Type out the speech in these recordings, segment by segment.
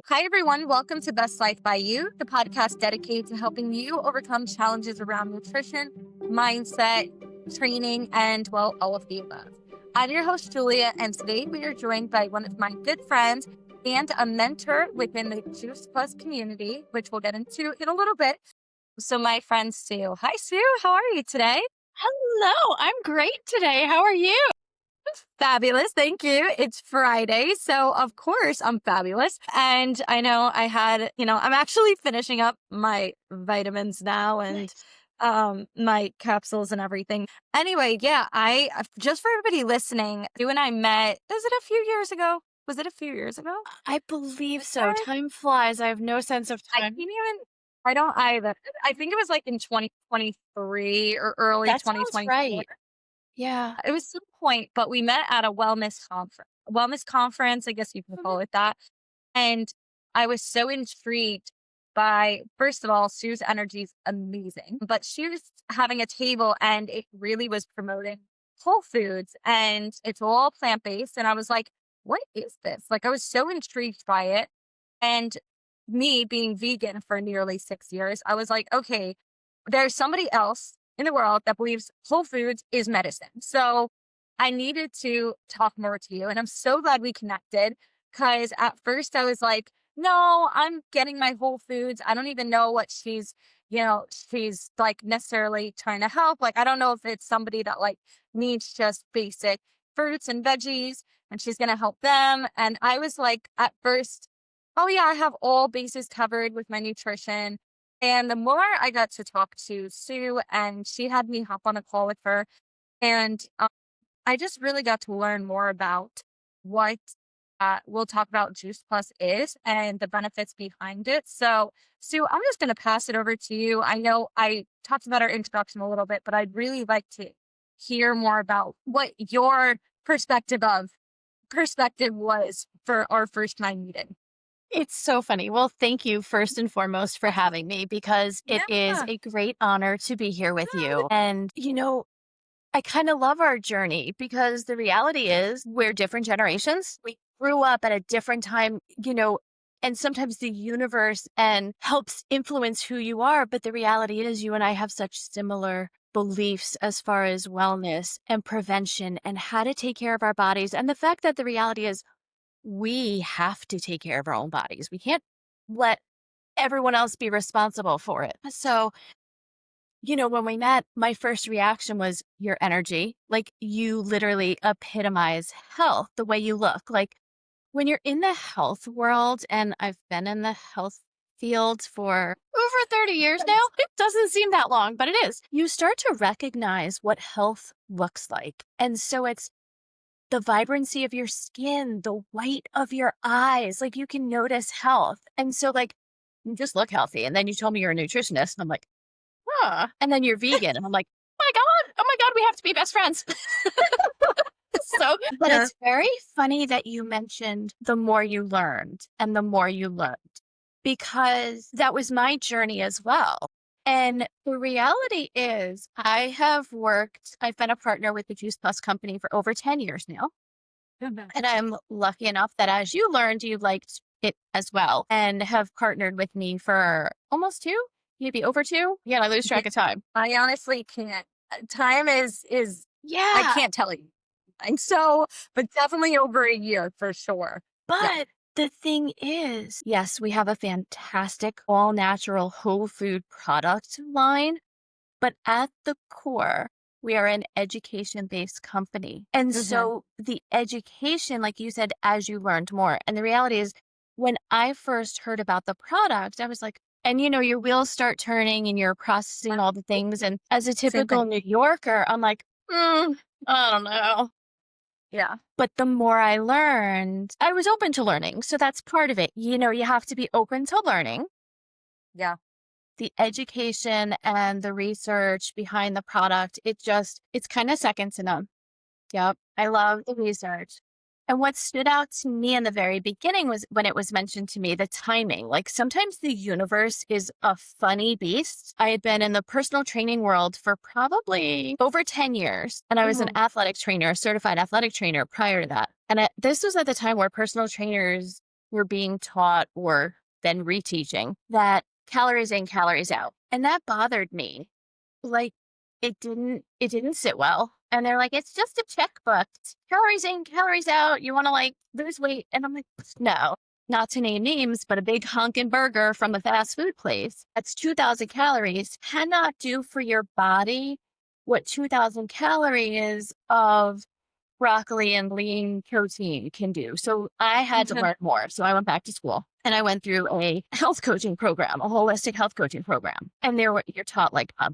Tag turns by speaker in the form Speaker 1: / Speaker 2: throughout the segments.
Speaker 1: Hi, everyone. Welcome to Best Life by You, the podcast dedicated to helping you overcome challenges around nutrition, mindset, training, and, well, all of the above. I'm your host, Julia, and today we are joined by one of my good friends and a mentor within the Juice Plus community, which we'll get into in a little bit. So my friend, Sue. Hi, Sue. How are you today?
Speaker 2: Hello, I'm great today. How are you?
Speaker 1: Fabulous. Thank you. It's Friday. So, of course, I'm fabulous. And I know I'm actually finishing up my vitamins now and my capsules and everything. Anyway, yeah, just for everybody listening, you and I met, was it a few years ago? Was it a few years ago?
Speaker 2: I believe so.
Speaker 1: Sorry.
Speaker 2: Time flies. I have no sense of
Speaker 1: I
Speaker 2: time.
Speaker 1: can't even, I don't either. I think it was like in 2023 or early
Speaker 2: That sounds
Speaker 1: 2024.
Speaker 2: right. Yeah.
Speaker 1: It was some point, but we met at a wellness conference, I guess you can call it that. And I was so intrigued by, first of all, Sue's energy is amazing, but she was having a table and it really was promoting whole foods and it's all plant-based. And I was like, what is this? Like, I was so intrigued by it. And me being vegan for nearly 6 years, I was like, okay, there's somebody else in the world that believes whole foods is medicine. So I needed to talk more to you. And I'm so glad we connected because at first I was like, no, I'm getting my whole foods. I don't even know what she's like necessarily trying to help. Like, I don't know if it's somebody that like needs just basic fruits and veggies and she's going to help them. And I was like, at first, oh yeah, I have all bases covered with my nutrition. And the more I got to talk to Sue and she had me hop on a call with her, and I just really got to learn more about what we'll talk about Juice Plus is and the benefits behind it. So, Sue, I'm just going to pass it over to you. I know I talked about our introduction a little bit, but I'd really like to hear more about what your perspective was for our first time meeting.
Speaker 2: It's so funny. Well, thank you first and foremost for having me because it is
Speaker 1: Yeah.
Speaker 2: a great honor to be here with you. And, I kind of love our journey because the reality is we're different generations. We grew up at a different time, and sometimes the universe and helps influence who you are. But the reality is you and I have such similar beliefs as far as wellness and prevention and how to take care of our bodies. And the fact that the reality is we have to take care of our own bodies. We can't let everyone else be responsible for it. So, when we met, my first reaction was your energy. Like you literally epitomize health, the way you look. Like when you're in the health world, and I've been in the health field for over 30 years now, it doesn't seem that long, but it is. You start to recognize what health looks like. And so it's the vibrancy of your skin, the white of your eyes, like you can notice health. And so like, you just look healthy. And then you told me you're a nutritionist. And I'm like, huh. And then you're vegan. And I'm like, oh my God, we have to be best friends. But
Speaker 1: Yeah.
Speaker 2: it's very funny that you mentioned the more you learned and the more you learned, because that was my journey as well. And the reality is I've been a partner with the Juice Plus company for over 10 years now. And I'm lucky enough that as you learned, you liked it as well and have partnered with me for almost 2, maybe over 2. Yeah, I lose track of time.
Speaker 1: I honestly can't. Time is
Speaker 2: Yeah.
Speaker 1: I can't tell you. And so, but definitely over a year for sure.
Speaker 2: But the thing is, yes, we have a fantastic all natural whole food product line, but at the core, we are an education-based company. And so the education, like you said, as you learned more. And the reality is, when I first heard about the product, I was like, and your wheels start turning and you're processing all the things. And as a typical New Yorker, I'm like, I don't know.
Speaker 1: Yeah.
Speaker 2: But the more I learned, I was open to learning. So that's part of it. You have to be open to learning.
Speaker 1: Yeah.
Speaker 2: The education and the research behind the product, it's kind of second to none. Yep. I love the research. And what stood out to me in the very beginning was when it was mentioned to me, the timing. Like sometimes the universe is a funny beast. I had been in the personal training world for probably over 10 years. And I was an athletic trainer, a certified athletic trainer prior to that. And this was at the time where personal trainers we're being taught or then reteaching that calories in, calories out. And that bothered me. Like it didn't sit well. And they're like, it's just a checkbook. It's calories in, calories out. You want to like lose weight. And I'm like, no, not to name names, but a big honkin' burger from a fast food place that's 2,000 calories cannot do for your body what 2,000 calories of broccoli and lean protein can do. So I had to learn more. So I went back to school and I went through a health coaching program, a holistic health coaching program. And you're taught like a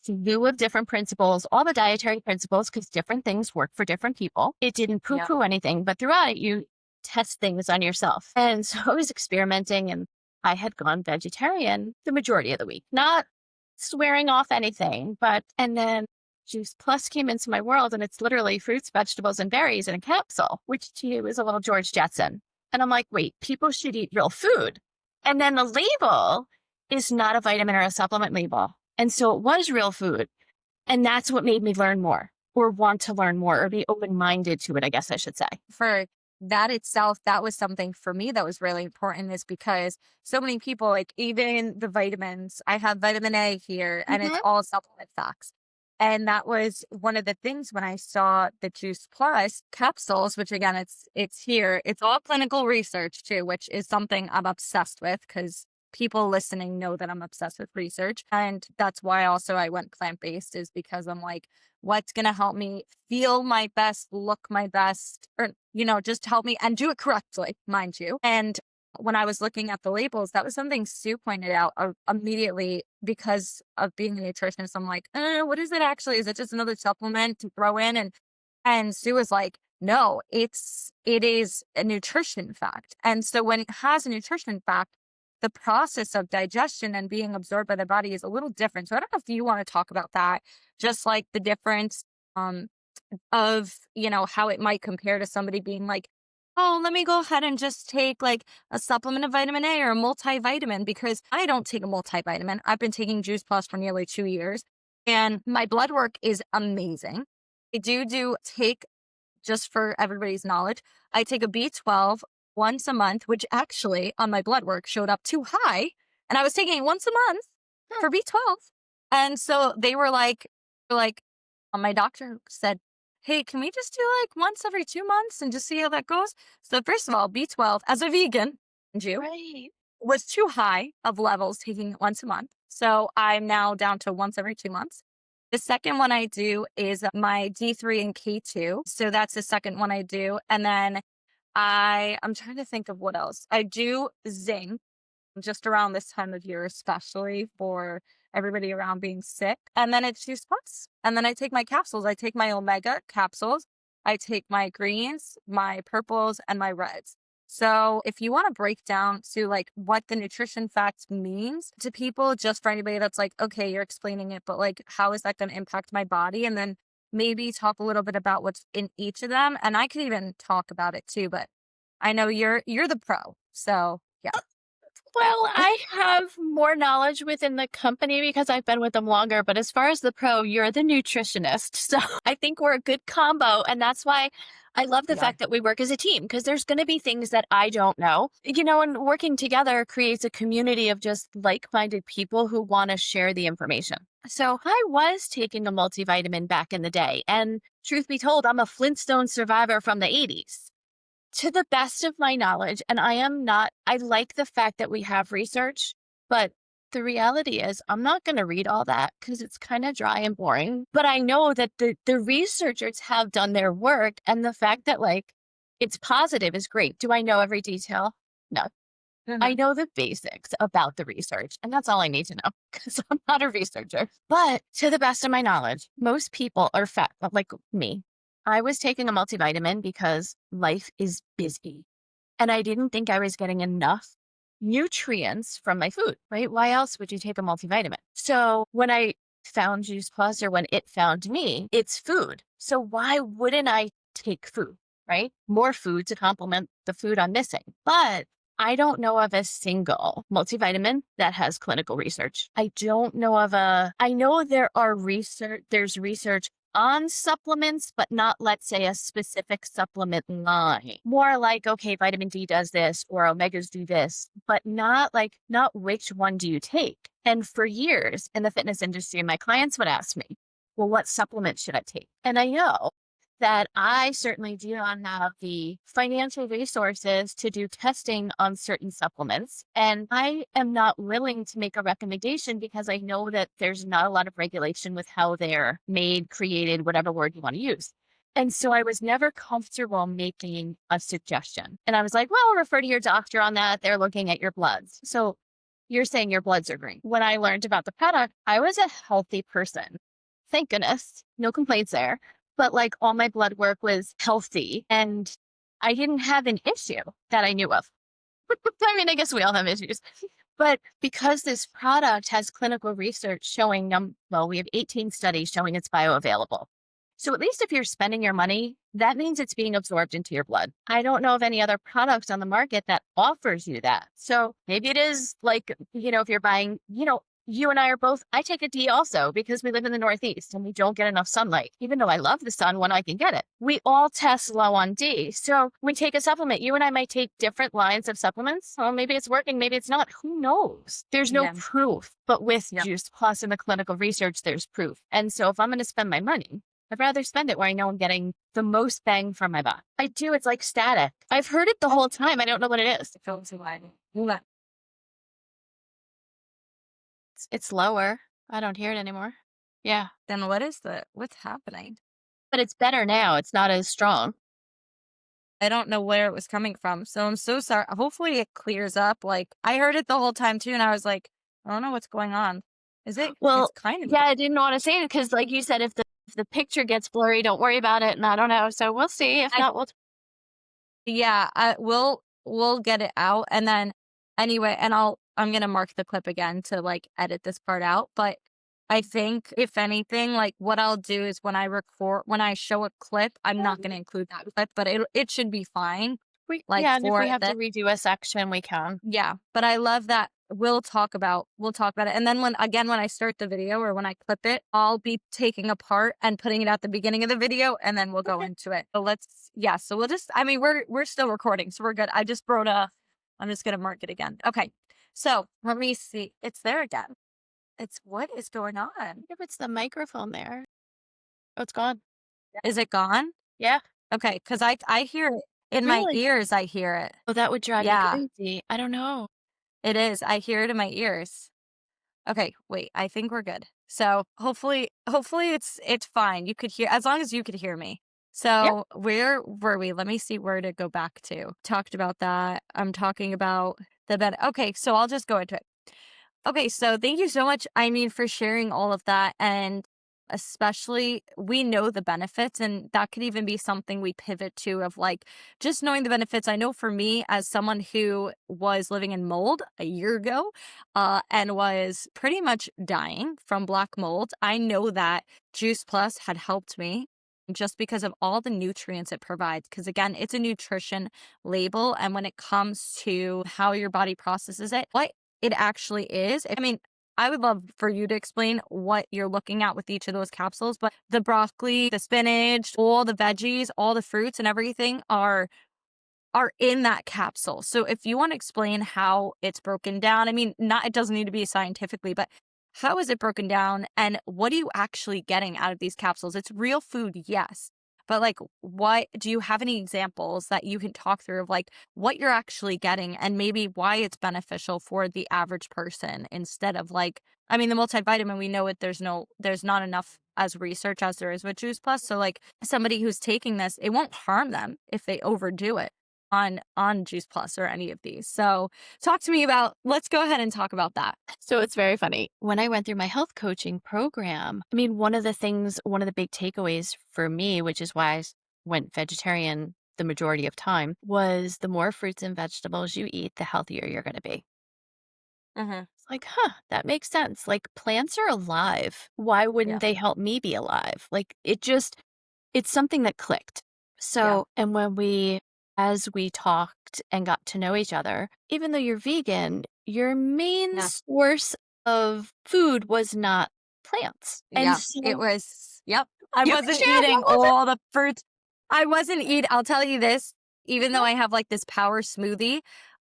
Speaker 2: slew of different principles, all the dietary principles, because different things work for different people. It didn't
Speaker 1: Yeah.
Speaker 2: poo-poo anything, but throughout it, you test things on yourself. And so I was experimenting and I had gone vegetarian the majority of the week, not swearing off anything, and then Juice Plus came into my world and it's literally fruits, vegetables, and berries in a capsule, which to you is a little George Jetson. And I'm like, wait, people should eat real food. And then the label is not a vitamin or a supplement label. And so it was real food. And that's what made me learn more or want to learn more or be open-minded to it, I guess I should say.
Speaker 1: For that itself, that was something for me that was really important, is because so many people, like even the vitamins, I have vitamin A here and it's
Speaker 2: Mm-hmm.
Speaker 1: all supplement facts. And that was one of the things when I saw the Juice Plus capsules, which again, it's here. It's all clinical research too, which is something I'm obsessed with because people listening know that I'm obsessed with research. And that's why also I went plant-based, is because I'm like, what's going to help me feel my best, look my best, or, just help me and do it correctly, mind you. And when I was looking at the labels, that was something Sue pointed out immediately because of being a nutritionist. I'm like, what is it actually? Is it just another supplement to throw in? And Sue was like, no, it is a nutrition fact. And so when it has a nutrition fact, the process of digestion and being absorbed by the body is a little different. So I don't know if you want to talk about that, just like the difference um, of, how it might compare to somebody being like, oh, let me go ahead and just take like a supplement of vitamin A or a multivitamin, because I don't take a multivitamin. I've been taking Juice Plus for nearly 2 years and my blood work is amazing. I do take, just for everybody's knowledge, I take a B12 once a month, which actually on my blood work showed up too high. And I was taking it once a month for B12. And so they were like, my doctor said, hey, can we just do like once every 2 months and just see how that goes? So first of all, B12 as a vegan, mind you,
Speaker 2: Right.
Speaker 1: was too high of levels taking it once a month. So I'm now down to once every 2 months. The second one I do is my D3 and K2. So that's the second one I do. And then I'm trying to think of what else. I do zinc just around this time of year, especially for everybody around being sick. And then it's Juice Plus. And then I take my capsules. I take my omega capsules. I take my greens, my purples, and my reds. So if you want to break down to like what the nutrition facts means to people, just for anybody that's like, okay, you're explaining it, but like, how is that going to impact my body? And then maybe talk a little bit about what's in each of them. And I could even talk about it too, but I know you're the pro. So yeah.
Speaker 2: Well, I have more knowledge within the company because I've been with them longer. But as far as the pro, you're the nutritionist. So I think we're a good combo. And that's why I love the
Speaker 1: We are.
Speaker 2: fact that we work as a team, because there's going to be things that I don't know, and working together creates a community of just like-minded people who want to share the information. So I was taking a multivitamin back in the day. And truth be told, I'm a Flintstone survivor from the 80s. To the best of my knowledge, and I like the fact that we have research, but the reality is I'm not going to read all that because it's kind of dry and boring. But I know that the researchers have done their work, and the fact that like it's positive is great. Do I know every detail? No. I
Speaker 1: Mhm.
Speaker 2: know the basics about the research, and that's all I need to know because I'm not a researcher. But to the best of my knowledge, most people are fat, like me. I was taking a multivitamin because life is busy and I didn't think I was getting enough nutrients from my food, right? Why else would you take a multivitamin? So when I found Juice Plus, or when it found me, it's food. So why wouldn't I take food, right? More food to complement the food I'm missing. But I don't know of a single multivitamin that has clinical research. I don't know of I know there's research on supplements, but not, let's say, a specific supplement line. More like, okay, vitamin D does this or omegas do this, but not which one do you take? And for years in the fitness industry, my clients would ask me, well, what supplement should I take? And I know that I certainly do not have the financial resources to do testing on certain supplements. And I am not willing to make a recommendation because I know that there's not a lot of regulation with how they're made, created, whatever word you want to use. And so I was never comfortable making a suggestion. And I was like, well, refer to your doctor on that. They're looking at your bloods. So you're saying your bloods are green. When I learned about the product, I was a healthy person. Thank goodness. No complaints there. But like all my blood work was healthy and I didn't have an issue that I knew of. I mean, I guess we all have issues. But because this product has clinical research showing, well, we have 18 studies showing it's bioavailable. So at least if you're spending your money, that means it's being absorbed into your blood. I don't know of any other products on the market that offers you that. So maybe it is like, if you're buying, you and I are both, I take a D also because we live in the Northeast and we don't get enough sunlight, even though I love the sun when I can get it. We all test low on D. So we take a supplement. You and I might take different lines of supplements. Well, maybe it's working, maybe it's not. Who knows? There's no proof. But with Juice Plus and the clinical research, there's proof. And so if I'm going to spend my money, I'd rather spend it where I know I'm getting the most bang for my buck. I do. It's like static. I've heard it the whole time. I don't know what it is. It's lower. I don't hear it anymore. Yeah.
Speaker 1: Then what's happening?
Speaker 2: But it's better now. It's not as strong.
Speaker 1: I don't know where it was coming from. So I'm so sorry. Hopefully it clears up. Like I heard it the whole time too. And I was like, I don't know what's going on. Is it?
Speaker 2: Well,
Speaker 1: it's kind of.
Speaker 2: Yeah, I didn't want to say it because like you said, if the picture gets blurry, don't worry about it. And I don't know. So we'll see. If not, we'll.
Speaker 1: Yeah, we'll get it out. And then anyway, and I'm going to mark the clip again to like edit this part out. But I think if anything, like what I'll do is when I show a clip, I'm not going to include that clip, but it should be fine.
Speaker 2: And if we have to redo a section, we can.
Speaker 1: Yeah, but I love that we'll talk about it. And then when I start the video or when I clip it, I'll be taking a part and putting it at the beginning of the video and then we'll go into it. So so we'll just, I mean, we're still recording, so we're good. I'm just going to mark it again. Okay. So let me see. It's there again. What is going on?
Speaker 2: If it's the microphone there. Oh, it's gone.
Speaker 1: Is it gone?
Speaker 2: Yeah.
Speaker 1: Okay. Cause I hear it in my ears. I hear it.
Speaker 2: Oh, that would drive me crazy. I don't know.
Speaker 1: It is. I hear it in my ears. Okay, wait. I think we're good. So hopefully it's fine. You could hear, as long as you could hear me. So where were we? Let me see where to go back to. Talked about that. I'm talking about the bed. Okay, so I'll just go into it. Okay, so thank you so much, I mean, for sharing all of that. And especially, we know the benefits, and that could even be something we pivot to of like just knowing the benefits. I know for me, as someone who was living in mold a year ago and was pretty much dying from black mold, I know that Juice Plus had helped me just because of all the nutrients it provides. Because again, it's a nutrition label. And when it comes to how your body processes it, what it actually is, I mean, I would love for you to explain what you're looking at with each of those capsules, but the broccoli, the spinach, all the veggies, all the fruits and everything are in that capsule. So if you want to explain how it's broken down, I mean, it doesn't need to be scientifically, but how is it broken down and what are you actually getting out of these capsules? It's real food, yes. But like, what do you have any examples that you can talk through of like what you're actually getting and maybe why it's beneficial for the average person instead of like, I mean, the multivitamin, we know there's not enough as research as there is with Juice Plus. So like somebody who's taking this, it won't harm them if they overdo it on Juice Plus or any of these. So let's go ahead and talk about that.
Speaker 2: So it's very funny. When I went through my health coaching program, I mean, one of the big takeaways for me, which is why I went vegetarian the majority of time, was the more fruits and vegetables you eat, the healthier you're going to be. It's like, that makes sense. Like plants are alive. Why wouldn't they help me be alive? Like it's something that clicked. So, and as we talked and got to know each other, even though you're vegan, your main source of food was not plants. And
Speaker 1: it was, I
Speaker 2: You can
Speaker 1: wasn't
Speaker 2: share.
Speaker 1: eating
Speaker 2: What was it?
Speaker 1: all the fruits. I'll tell you this, even though
Speaker 2: Mhm,
Speaker 1: I have like this power smoothie,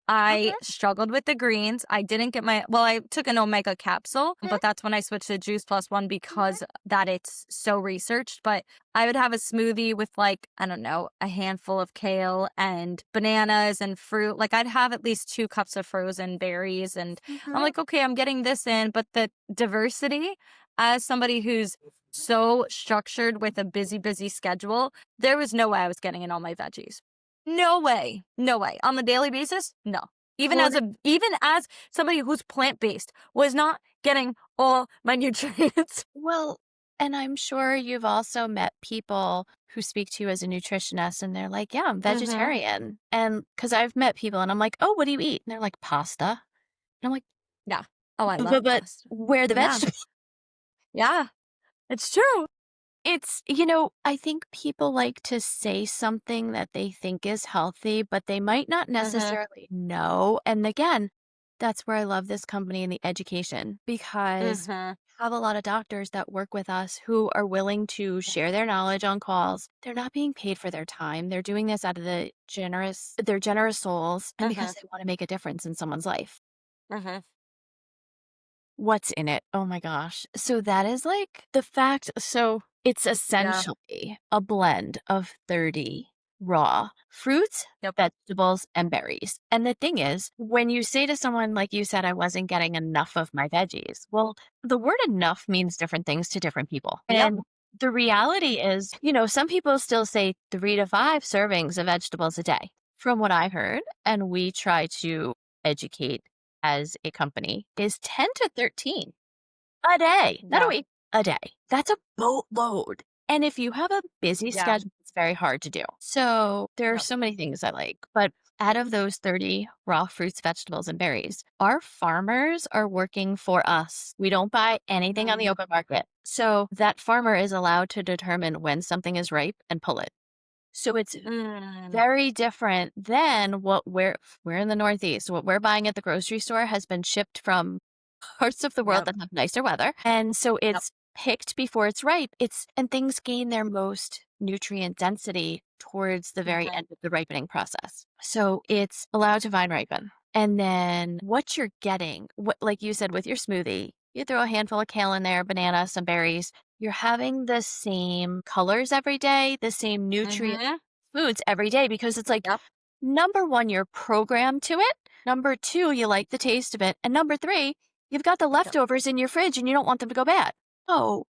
Speaker 1: I
Speaker 2: mhm,
Speaker 1: struggled with the greens. I didn't get I took an omega capsule,
Speaker 2: mhm,
Speaker 1: but that's when I switched to Juice Plus One
Speaker 2: mhm.
Speaker 1: because that it's so researched. But I would have a smoothie with like, I don't know, a handful of kale and bananas and fruit. Like I'd have at least 2 cups of frozen berries. And I'm
Speaker 2: Mhm.
Speaker 1: like, okay, I'm getting this in. But the diversity, as somebody who's so structured with a busy, busy schedule, there was no way I was getting in all my veggies. No way. No way. On the daily basis, no.
Speaker 2: Totally.
Speaker 1: Even as somebody who's plant-based was not getting all my nutrients.
Speaker 2: Well, and I'm sure you've also met people who speak to you as a nutritionist and they're like, "Yeah, I'm
Speaker 1: Mhm.
Speaker 2: vegetarian." And because I've met people and I'm like, "Oh, what do you eat?" And they're like, "Pasta." And I'm like,
Speaker 1: Yeah. Oh, I
Speaker 2: "But
Speaker 1: love
Speaker 2: but
Speaker 1: pasta.
Speaker 2: where are the
Speaker 1: Yeah.
Speaker 2: vegetables?"
Speaker 1: Yeah. It's true.
Speaker 2: I think people like to say something that they think is healthy, but they might not
Speaker 1: Mhm.
Speaker 2: necessarily know. And again, that's where I love this company and the education because
Speaker 1: Mhm.
Speaker 2: we have a lot of doctors that work with us who are willing to
Speaker 1: Yeah.
Speaker 2: share their knowledge on calls. They're not being paid for their time. They're doing this out of their generous souls and because
Speaker 1: Mhm.
Speaker 2: they want to make a difference in someone's life.
Speaker 1: Mhm.
Speaker 2: What's in it? Oh my gosh. So that is like the fact so it's
Speaker 1: Yeah.
Speaker 2: essentially a blend of 30 raw fruits,
Speaker 1: Yep.
Speaker 2: vegetables, and berries. And the thing is, when you say to someone like you said, I wasn't getting enough of my veggies, well, the word enough means different things to different people.
Speaker 1: Yep.
Speaker 2: And the reality is, some people still say 3 to 5 servings of vegetables a day, from what I heard. And we try to educate as a company is 10 to 13 a day, not a
Speaker 1: Yeah.
Speaker 2: week, a day. That's a boatload. And if you have a busy
Speaker 1: Yeah.
Speaker 2: schedule, it's very hard to do. So there are
Speaker 1: Yep.
Speaker 2: so many things I like. But out of those 30 raw fruits, vegetables, and berries, our farmers are working for us. We don't buy anything on the
Speaker 1: Mhm.
Speaker 2: open market. So that farmer is allowed to determine when something is ripe and pull it. So it's
Speaker 1: Mm.
Speaker 2: very different than what we're in the Northeast. What we're buying at the grocery store has been shipped from parts of the world
Speaker 1: Yep.
Speaker 2: that have nicer weather. And so
Speaker 1: Yep.
Speaker 2: it's picked before it's ripe. And things gain their most nutrient density towards the very
Speaker 1: Mhm.
Speaker 2: end of the ripening process. So it's allowed to vine ripen. And then what you're getting, what like you said with your smoothie, you throw a handful of kale in there, banana, some berries. You're having the same colors every day, the same nutrient
Speaker 1: Mhm.
Speaker 2: foods every day because it's like,
Speaker 1: Yep.
Speaker 2: number 1, you're programmed to it. Number 2, you like the taste of it. And number 3, you've got the
Speaker 1: Yep.
Speaker 2: leftovers in your fridge and you don't want them to go bad. Oh,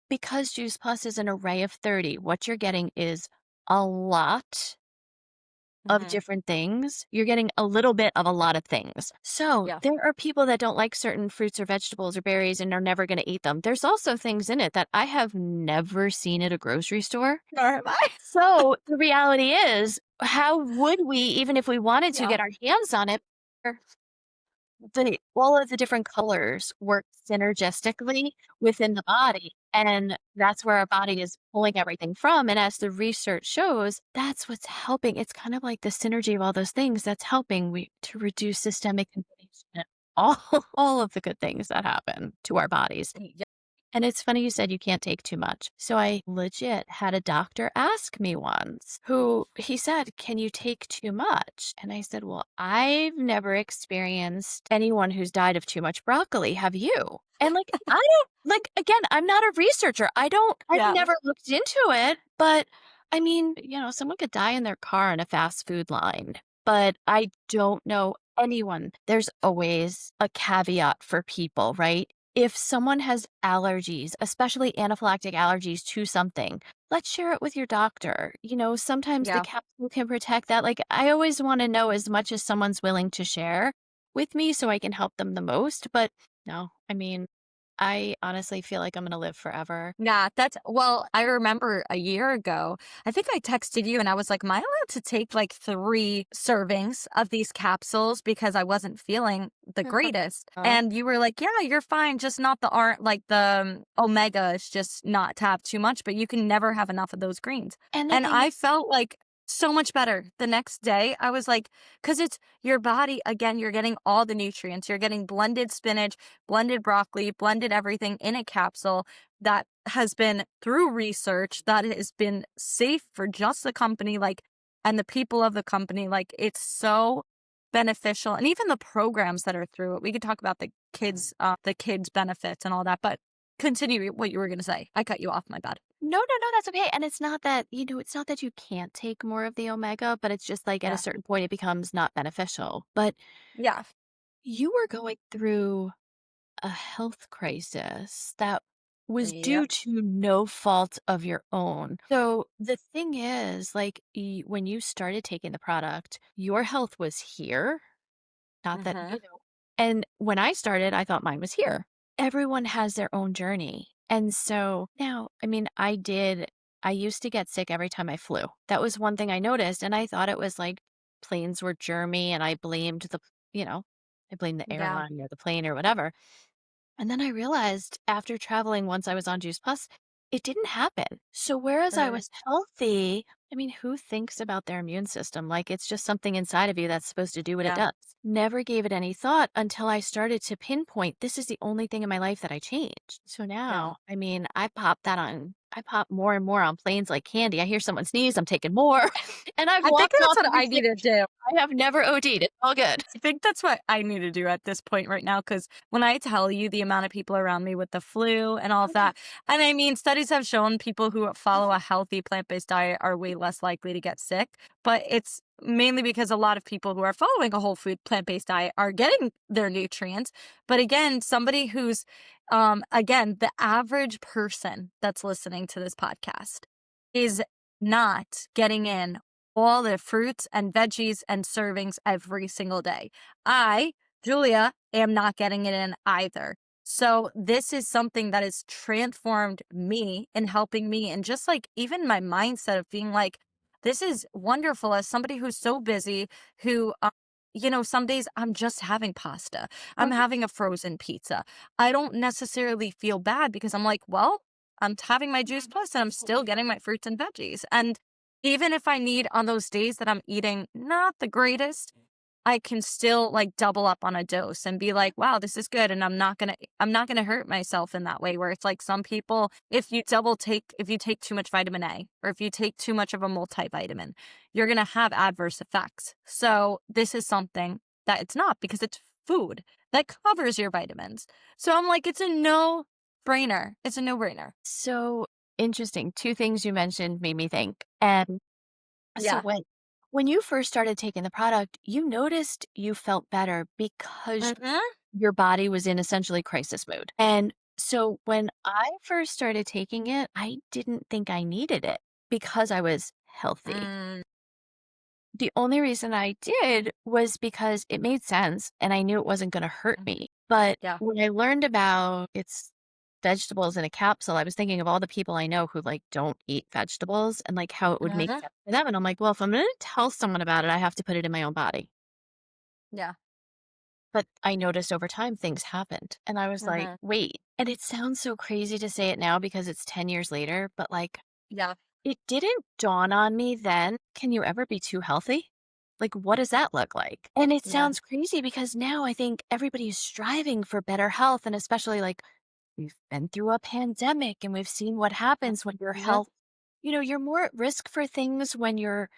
Speaker 2: because Juice Plus is an array of 30, what you're getting is a lot of
Speaker 1: Mhm.
Speaker 2: different things. You're getting a little bit of a lot of things. So
Speaker 1: Yeah.
Speaker 2: there are people that don't like certain fruits or vegetables or berries and are never going to eat them. There's also things in it that I have never seen at a grocery store.
Speaker 1: Nor am I.
Speaker 2: So the reality is, how would we, even if we wanted to
Speaker 1: Yeah.
Speaker 2: get our hands on it, all of the different colors work synergistically within the body. And that's where our body is pulling everything from. And as the research shows, that's what's helping. It's kind of like the synergy of all those things that's helping we to reduce systemic inflammation and all, all of the good things that happen to our bodies.
Speaker 1: Yep.
Speaker 2: And it's funny you said you can't take too much. So I legit had a doctor ask me once who he said, "Can you take too much?" And I said, "Well, I've never experienced anyone who's died of too much broccoli. Have you?" And I don't again, I'm not a researcher. I've
Speaker 1: Yeah.
Speaker 2: never looked into it, but I mean, someone could die in their car in a fast food line, but I don't know anyone. There's always a caveat for people, right? If someone has allergies, especially anaphylactic allergies to something, let's share it with your doctor. Sometimes the
Speaker 1: Yeah.
Speaker 2: capsule can protect that. I always want to know as much as someone's willing to share with me so I can help them the most. But no, I mean, I honestly feel like I'm going to live forever.
Speaker 1: Yeah, I remember a year ago, I think I texted you and I was like, "Am I allowed to take like 3 servings of these capsules because I wasn't feeling the greatest?"
Speaker 2: Uh,
Speaker 1: And you were like, "Yeah, you're fine, just not the omega is just not to have too much, but you can never have enough of those greens."
Speaker 2: and the
Speaker 1: And
Speaker 2: thing
Speaker 1: I felt like so much better the next day. I was like, because it's your body, again, you're getting all the nutrients. You're getting blended spinach, blended broccoli, blended everything in a capsule that has been through research that has been safe for just the company, like, and the people of the company. Like, it's so beneficial. And even the programs that are through it. We could talk about the kids benefits and all that, but continue what you were going to say. I cut you off. My bad.
Speaker 2: No, no, no, that's okay. And it's not that, it's not that you can't take more of the omega, but it's just like at a
Speaker 1: Yeah.
Speaker 2: certain point it becomes not beneficial. But
Speaker 1: Yeah.
Speaker 2: you were going through a health crisis that was due
Speaker 1: Yep.
Speaker 2: to no fault of your own. So the thing is, like, when you started taking the product, your health was here. Not that,
Speaker 1: Hmm.
Speaker 2: and when I started, I thought mine was here. Everyone has their own journey. And so now, I mean, I used to get sick every time I flew. That was one thing I noticed. And I thought it was like planes were germy and you know, I blamed the
Speaker 1: Yeah.
Speaker 2: airline or the plane or whatever. And then I realized after traveling once I was on Juice Plus, it didn't happen. So whereas I
Speaker 1: Mm,
Speaker 2: was healthy, I mean, who thinks about their immune system? Like it's just something inside of you that's supposed to do what it
Speaker 1: yeah.
Speaker 2: does. Never gave it any thought until I started to pinpoint this is the only thing in my life that I changed. So
Speaker 1: Yeah.
Speaker 2: now, I mean, I pop more and more on planes like candy. I hear someone sneeze, I'm taking more. And I've
Speaker 1: I think
Speaker 2: walked
Speaker 1: that's
Speaker 2: off
Speaker 1: what
Speaker 2: every
Speaker 1: I need
Speaker 2: plane.
Speaker 1: to do.
Speaker 2: I have never OD'd. It's all good.
Speaker 1: I think that's what I need to do at this point right now. Because when I tell you the amount of people around me with the flu and all of that, and I mean, studies have shown people who follow a healthy plant-based diet are way less likely to get sick, but it's mainly because a lot of people who are following a whole food plant-based diet are getting their nutrients. But again, somebody who's, again, the average person that's listening to this podcast is not getting in all the fruits and veggies and servings every single day. I, Julia, am not getting it in either. So this is something that has transformed me and helping me, and just like even my mindset of being like, this is wonderful as somebody who's so busy, who, some days I'm just having pasta. I'm having a frozen pizza. I don't necessarily feel bad because I'm like, well, I'm having my juice plus and I'm still getting my fruits and veggies. And even if I need on those days that I'm eating not the greatest, I can still like double up on a dose and be like, wow, this is good. And I'm not gonna hurt myself in that way where it's like some people, if you take too much vitamin A or if you take too much of a multivitamin, you're gonna have adverse effects. So this is something that it's not because it's food that covers your vitamins. So I'm like, it's a no brainer. It's a no brainer.
Speaker 2: So interesting. Two things you mentioned made me think. And so
Speaker 1: Yeah.
Speaker 2: when you first started taking the product, you noticed you felt better because
Speaker 1: Hmm.
Speaker 2: your body was in essentially crisis mode. And so when I first started taking it, I didn't think I needed it because I was healthy.
Speaker 1: Mm,
Speaker 2: The only reason I did was because it made sense and I knew it wasn't going to hurt me. But
Speaker 1: yeah.
Speaker 2: when I learned about it's vegetables in a capsule, I was thinking of all the people I know who like don't eat vegetables and like how it would make
Speaker 1: Mhm.
Speaker 2: sense for them. And I'm like, well, if I'm going to tell someone about it, I have to put it in my own body.
Speaker 1: Yeah.
Speaker 2: But I noticed over time things happened. And I was like,
Speaker 1: Mhm.
Speaker 2: wait. And it sounds so crazy to say it now because it's 10 years later, but like
Speaker 1: Yeah.
Speaker 2: it didn't dawn on me then, can you ever be too healthy? Like, what does that look like? And it
Speaker 1: Yeah.
Speaker 2: sounds crazy because now I think everybody is striving for better health. And especially like we've been through a pandemic and we've seen what happens when your
Speaker 1: Mhm.
Speaker 2: health, you're more at risk for things when your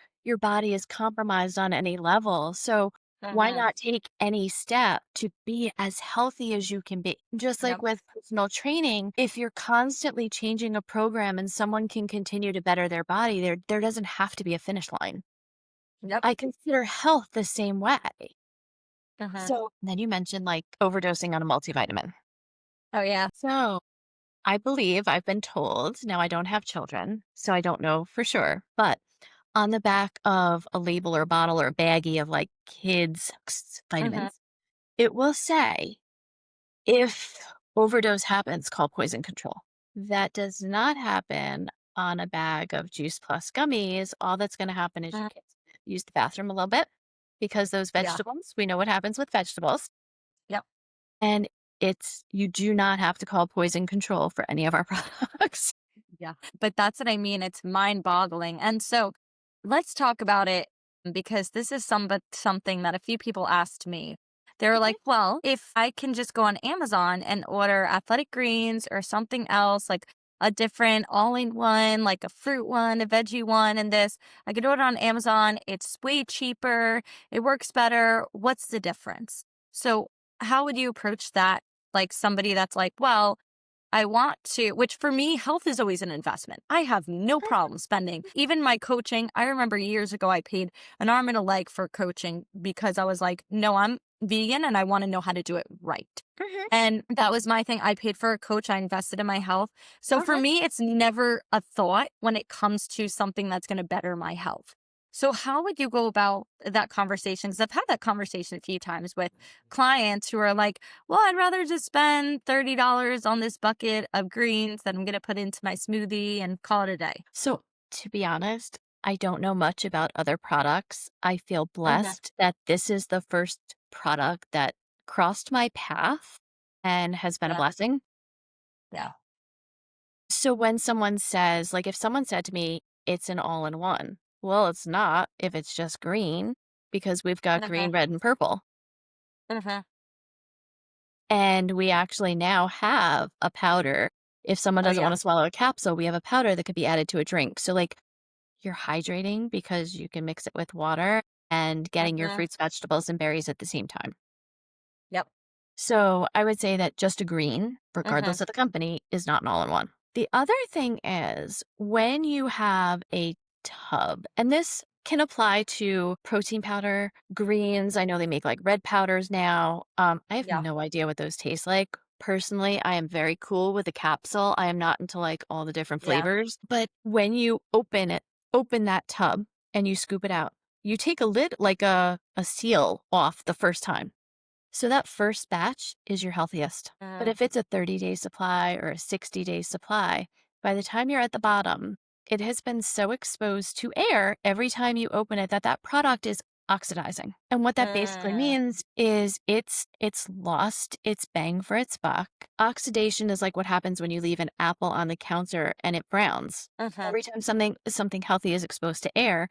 Speaker 2: body is compromised on any level. So why
Speaker 1: Mhm.
Speaker 2: not take any step to be as healthy as you can be? Just like
Speaker 1: Yep.
Speaker 2: with personal training, if you're constantly changing a program and someone can continue to better their body, there doesn't have to be a finish line.
Speaker 1: Yep.
Speaker 2: I consider health the same way.
Speaker 1: Mhm.
Speaker 2: So then you mentioned like overdosing on a multivitamin.
Speaker 1: Oh, yeah.
Speaker 2: So I believe I've been told, now I don't have children, so I don't know for sure, but on the back of a label or a bottle or a baggie of like kids'
Speaker 1: Mhm.
Speaker 2: vitamins, it will say, if overdose happens, call poison control. That does not happen on a bag of Juice Plus gummies. All that's going to happen is your
Speaker 1: Mhm.
Speaker 2: kids use the bathroom a little bit because those
Speaker 1: Yeah.
Speaker 2: vegetables, we know what happens with vegetables.
Speaker 1: Yep.
Speaker 2: And you do not have to call poison control for any of our products.
Speaker 1: Yeah. But that's what I mean. It's mind-boggling. And so let's talk about it because this is something that a few people asked me. They were
Speaker 2: Okay.
Speaker 1: like, well, if I can just go on Amazon and order athletic greens or something else, like a different all-in-one, like a fruit one, a veggie one, and this. I could order on Amazon. It's way cheaper. It works better. What's the difference? So how would you approach that? Like somebody that's like, well, I want to, which for me, health is always an investment. I have no problem spending. Even my coaching, I remember years ago, I paid an arm and a leg for coaching because I was like, no, I'm vegan and I want to know how to do it right.
Speaker 2: Mhm.
Speaker 1: And that was my thing. I paid for a coach, I invested in my health. So for
Speaker 2: Okay.
Speaker 1: me, it's never a thought when it comes to something that's going to better my health. So, how would you go about that conversation? Because I've had that conversation a few times with clients who are like, well, I'd rather just spend $30 on this bucket of greens that I'm going to put into my smoothie and call it a day.
Speaker 2: So, to be honest, I don't know much about other products. I feel
Speaker 1: Hmm.
Speaker 2: blessed that this is the first product that crossed my path and has been a
Speaker 1: Yeah.
Speaker 2: blessing.
Speaker 1: Yeah.
Speaker 2: So, when someone says, like, if someone said to me, it's an all in one, well, it's not if it's just green because we've got
Speaker 1: Hmm.
Speaker 2: green, red, and purple.
Speaker 1: Hmm.
Speaker 2: And we actually now have a powder. If someone
Speaker 1: Oh,
Speaker 2: doesn't want
Speaker 1: yeah.
Speaker 2: to swallow a capsule, we have a powder that could be added to a drink. So, like, you're hydrating because you can mix it with water and getting your
Speaker 1: Hmm.
Speaker 2: fruits, vegetables, and berries at the same time.
Speaker 1: Yep.
Speaker 2: So I would say that just a green,
Speaker 1: Hmm.
Speaker 2: regardless of the company, is not an all in one. The other thing is when you have a tub, and this can apply to protein powder, greens. I know they make like red powders now. I have
Speaker 1: Yeah.
Speaker 2: no idea what those taste like. Personally, I am very cool with the capsule. I am not into like all the different
Speaker 1: Yeah.
Speaker 2: flavors. But when you open that tub and you scoop it out, you take a lid like a seal off the first time. So that first batch is your healthiest. But
Speaker 1: Mm.
Speaker 2: if it's a 30-day supply or a 60-day supply, by the time you're at the bottom, it has been so exposed to air every time you open it that that product is oxidizing. And what that basically
Speaker 1: Mm.
Speaker 2: means is it's lost its bang for its buck. Oxidation is like what happens when you leave an apple on the counter and it browns.
Speaker 1: Hmm.
Speaker 2: Every time something healthy is exposed to air,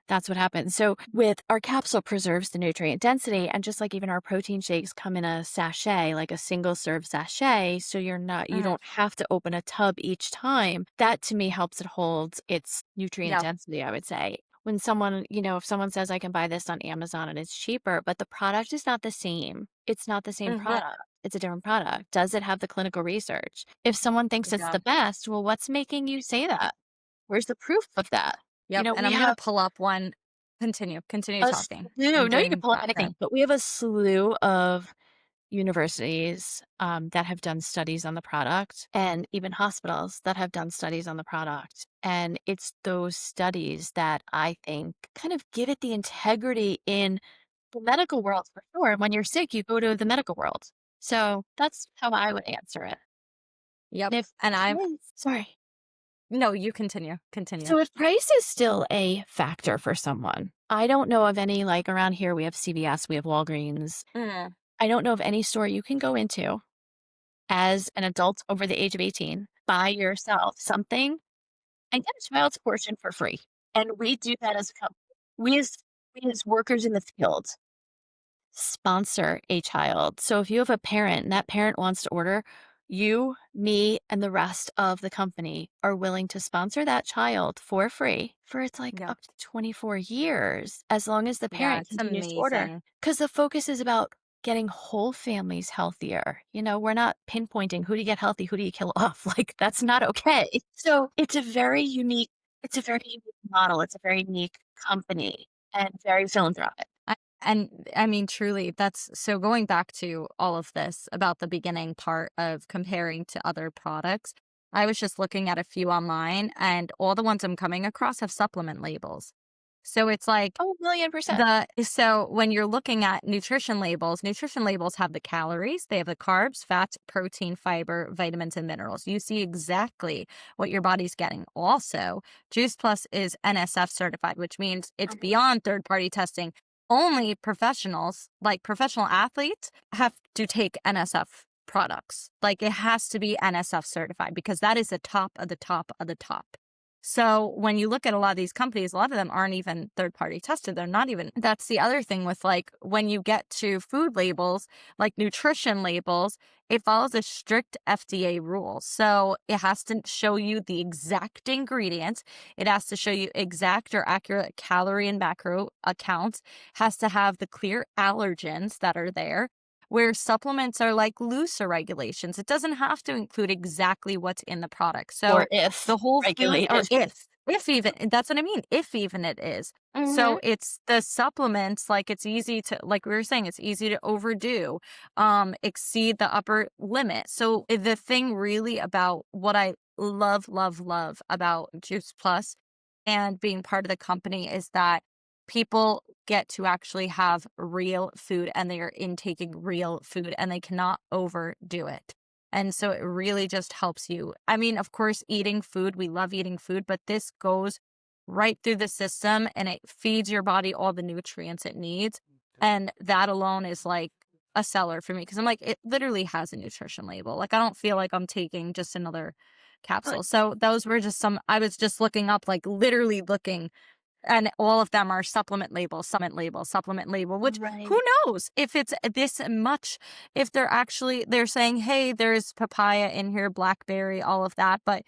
Speaker 2: that's what happens. So with our capsule preserves the nutrient density and just like even our protein shakes come in a sachet, like a single serve sachet, so you
Speaker 1: Hmm.
Speaker 2: don't have to open a tub each time. That to me helps it hold its nutrient
Speaker 1: Yeah.
Speaker 2: density, I would say. When someone, if someone says I can buy this on Amazon and it's cheaper, but the product is not the same. It's not the same
Speaker 1: Hmm.
Speaker 2: product. It's a different product. Does it have the clinical research? If someone thinks it's
Speaker 1: Yeah.
Speaker 2: the best, well, what's making you say that? Where's the proof of that?
Speaker 1: Yep. And
Speaker 2: We
Speaker 1: I'm going to
Speaker 2: have
Speaker 1: pull up one. Continue
Speaker 2: a
Speaker 1: talking.
Speaker 2: slew
Speaker 1: I'm
Speaker 2: no, you can
Speaker 1: doing
Speaker 2: pull up anything,
Speaker 1: background.
Speaker 2: but we have a slew of universities, that have done studies on the product and even hospitals that have done studies on the product, and it's those studies that I think kind of give it the integrity in the medical world for sure. When you're sick, you go to the medical world. So that's how I would answer it.
Speaker 1: Yep.
Speaker 2: And if
Speaker 1: And I'm,
Speaker 2: sorry.
Speaker 1: no, you continue. Continue.
Speaker 2: So if price is still a factor for someone, I don't know of any like around here we have CVS, we have Walgreens.
Speaker 1: Mm.
Speaker 2: I don't know of any store you can go into as an adult over the age of 18, buy yourself something and get a child's portion for free. And we do that as a company. We as we as workers in the field sponsor a child. So if you have a parent and that parent wants to order, you, me, and the rest of the company are willing to sponsor that child for free for it's like
Speaker 1: Yep.
Speaker 2: up to 24 years, as long as the
Speaker 1: Yeah.
Speaker 2: parent
Speaker 1: It's
Speaker 2: continues to order.
Speaker 1: amazing.
Speaker 2: Because the focus is about getting whole families healthier. We're not pinpointing who to get healthy, who do you kill off. Like that's not okay. So it's a very unique model. It's a very unique company and very philanthropic.
Speaker 1: And I mean, truly, that's so going back to all of this about the beginning part of comparing to other products. I was just looking at a few online, and all the ones I'm coming across have supplement labels. So it's like
Speaker 2: Oh, 1,000,000%.
Speaker 1: so when you're looking at nutrition labels have the calories, they have the carbs, fats, protein, fiber, vitamins, and minerals. You see exactly what your body's getting. Also, Juice Plus is NSF certified, which means it's
Speaker 2: Mhm.
Speaker 1: beyond third party testing. Only professionals, like professional athletes, have to take NSF products. Like it has to be NSF certified because that is the top of the top of the top. So when you look at a lot of these companies, a lot of them aren't even third party tested. They're not even. That's the other thing with like when you get to food labels, like nutrition labels, it follows a strict FDA rule. So it has to show you the exact ingredients. It has to show you exact or accurate calorie and macro accounts, has to have the clear allergens that are there. Where supplements are like looser regulations. It doesn't have to include exactly what's in the product.
Speaker 2: Or
Speaker 1: So
Speaker 2: if
Speaker 1: the whole food, or
Speaker 2: regulated.
Speaker 1: if even, that's what I mean, if even it is. So
Speaker 2: Mhm.
Speaker 1: it's the supplements, like it's easy to, like we were saying, it's easy to overdo, exceed the upper limit. So the thing really about what I love, love, love about Juice Plus and being part of the company is that people get to actually have real food and they are intaking real food and they cannot overdo it. And so it really just helps you. I mean, of course, eating food, we love eating food, but this goes right through the system and it feeds your body all the nutrients it needs. And that alone is like a seller for me because I'm like, it literally has a nutrition label. Like, I don't feel like I'm taking just another
Speaker 2: But
Speaker 1: capsule. So those were just some, I was just looking up, like literally looking, and all of them are supplement label, which who
Speaker 2: right.
Speaker 1: knows if it's this much, if they're saying, hey, there's papaya in here, blackberry, all of that. But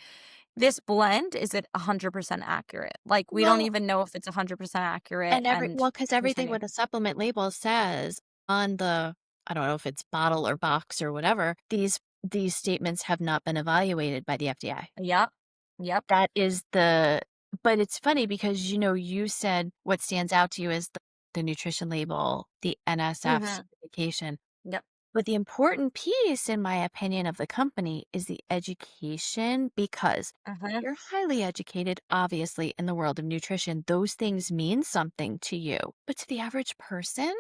Speaker 1: this blend, is it 100% accurate? Like, we don't
Speaker 2: Well,
Speaker 1: even know if it's 100% accurate
Speaker 2: and
Speaker 1: and
Speaker 2: because everything
Speaker 1: continue.
Speaker 2: with a supplement label says on the I don't know if it's bottle or box or whatever, these statements have not been evaluated by the FDA.
Speaker 1: Yep. Yep.
Speaker 2: That is the but it's funny because, you said what stands out to you is the nutrition label, the NSF
Speaker 1: Mm-hmm.
Speaker 2: certification.
Speaker 1: Yep.
Speaker 2: But the important piece, in my opinion, of the company is the education because
Speaker 1: Uh-huh.
Speaker 2: you're highly educated, obviously, in the world of nutrition. Those things mean something to you. But to the average person,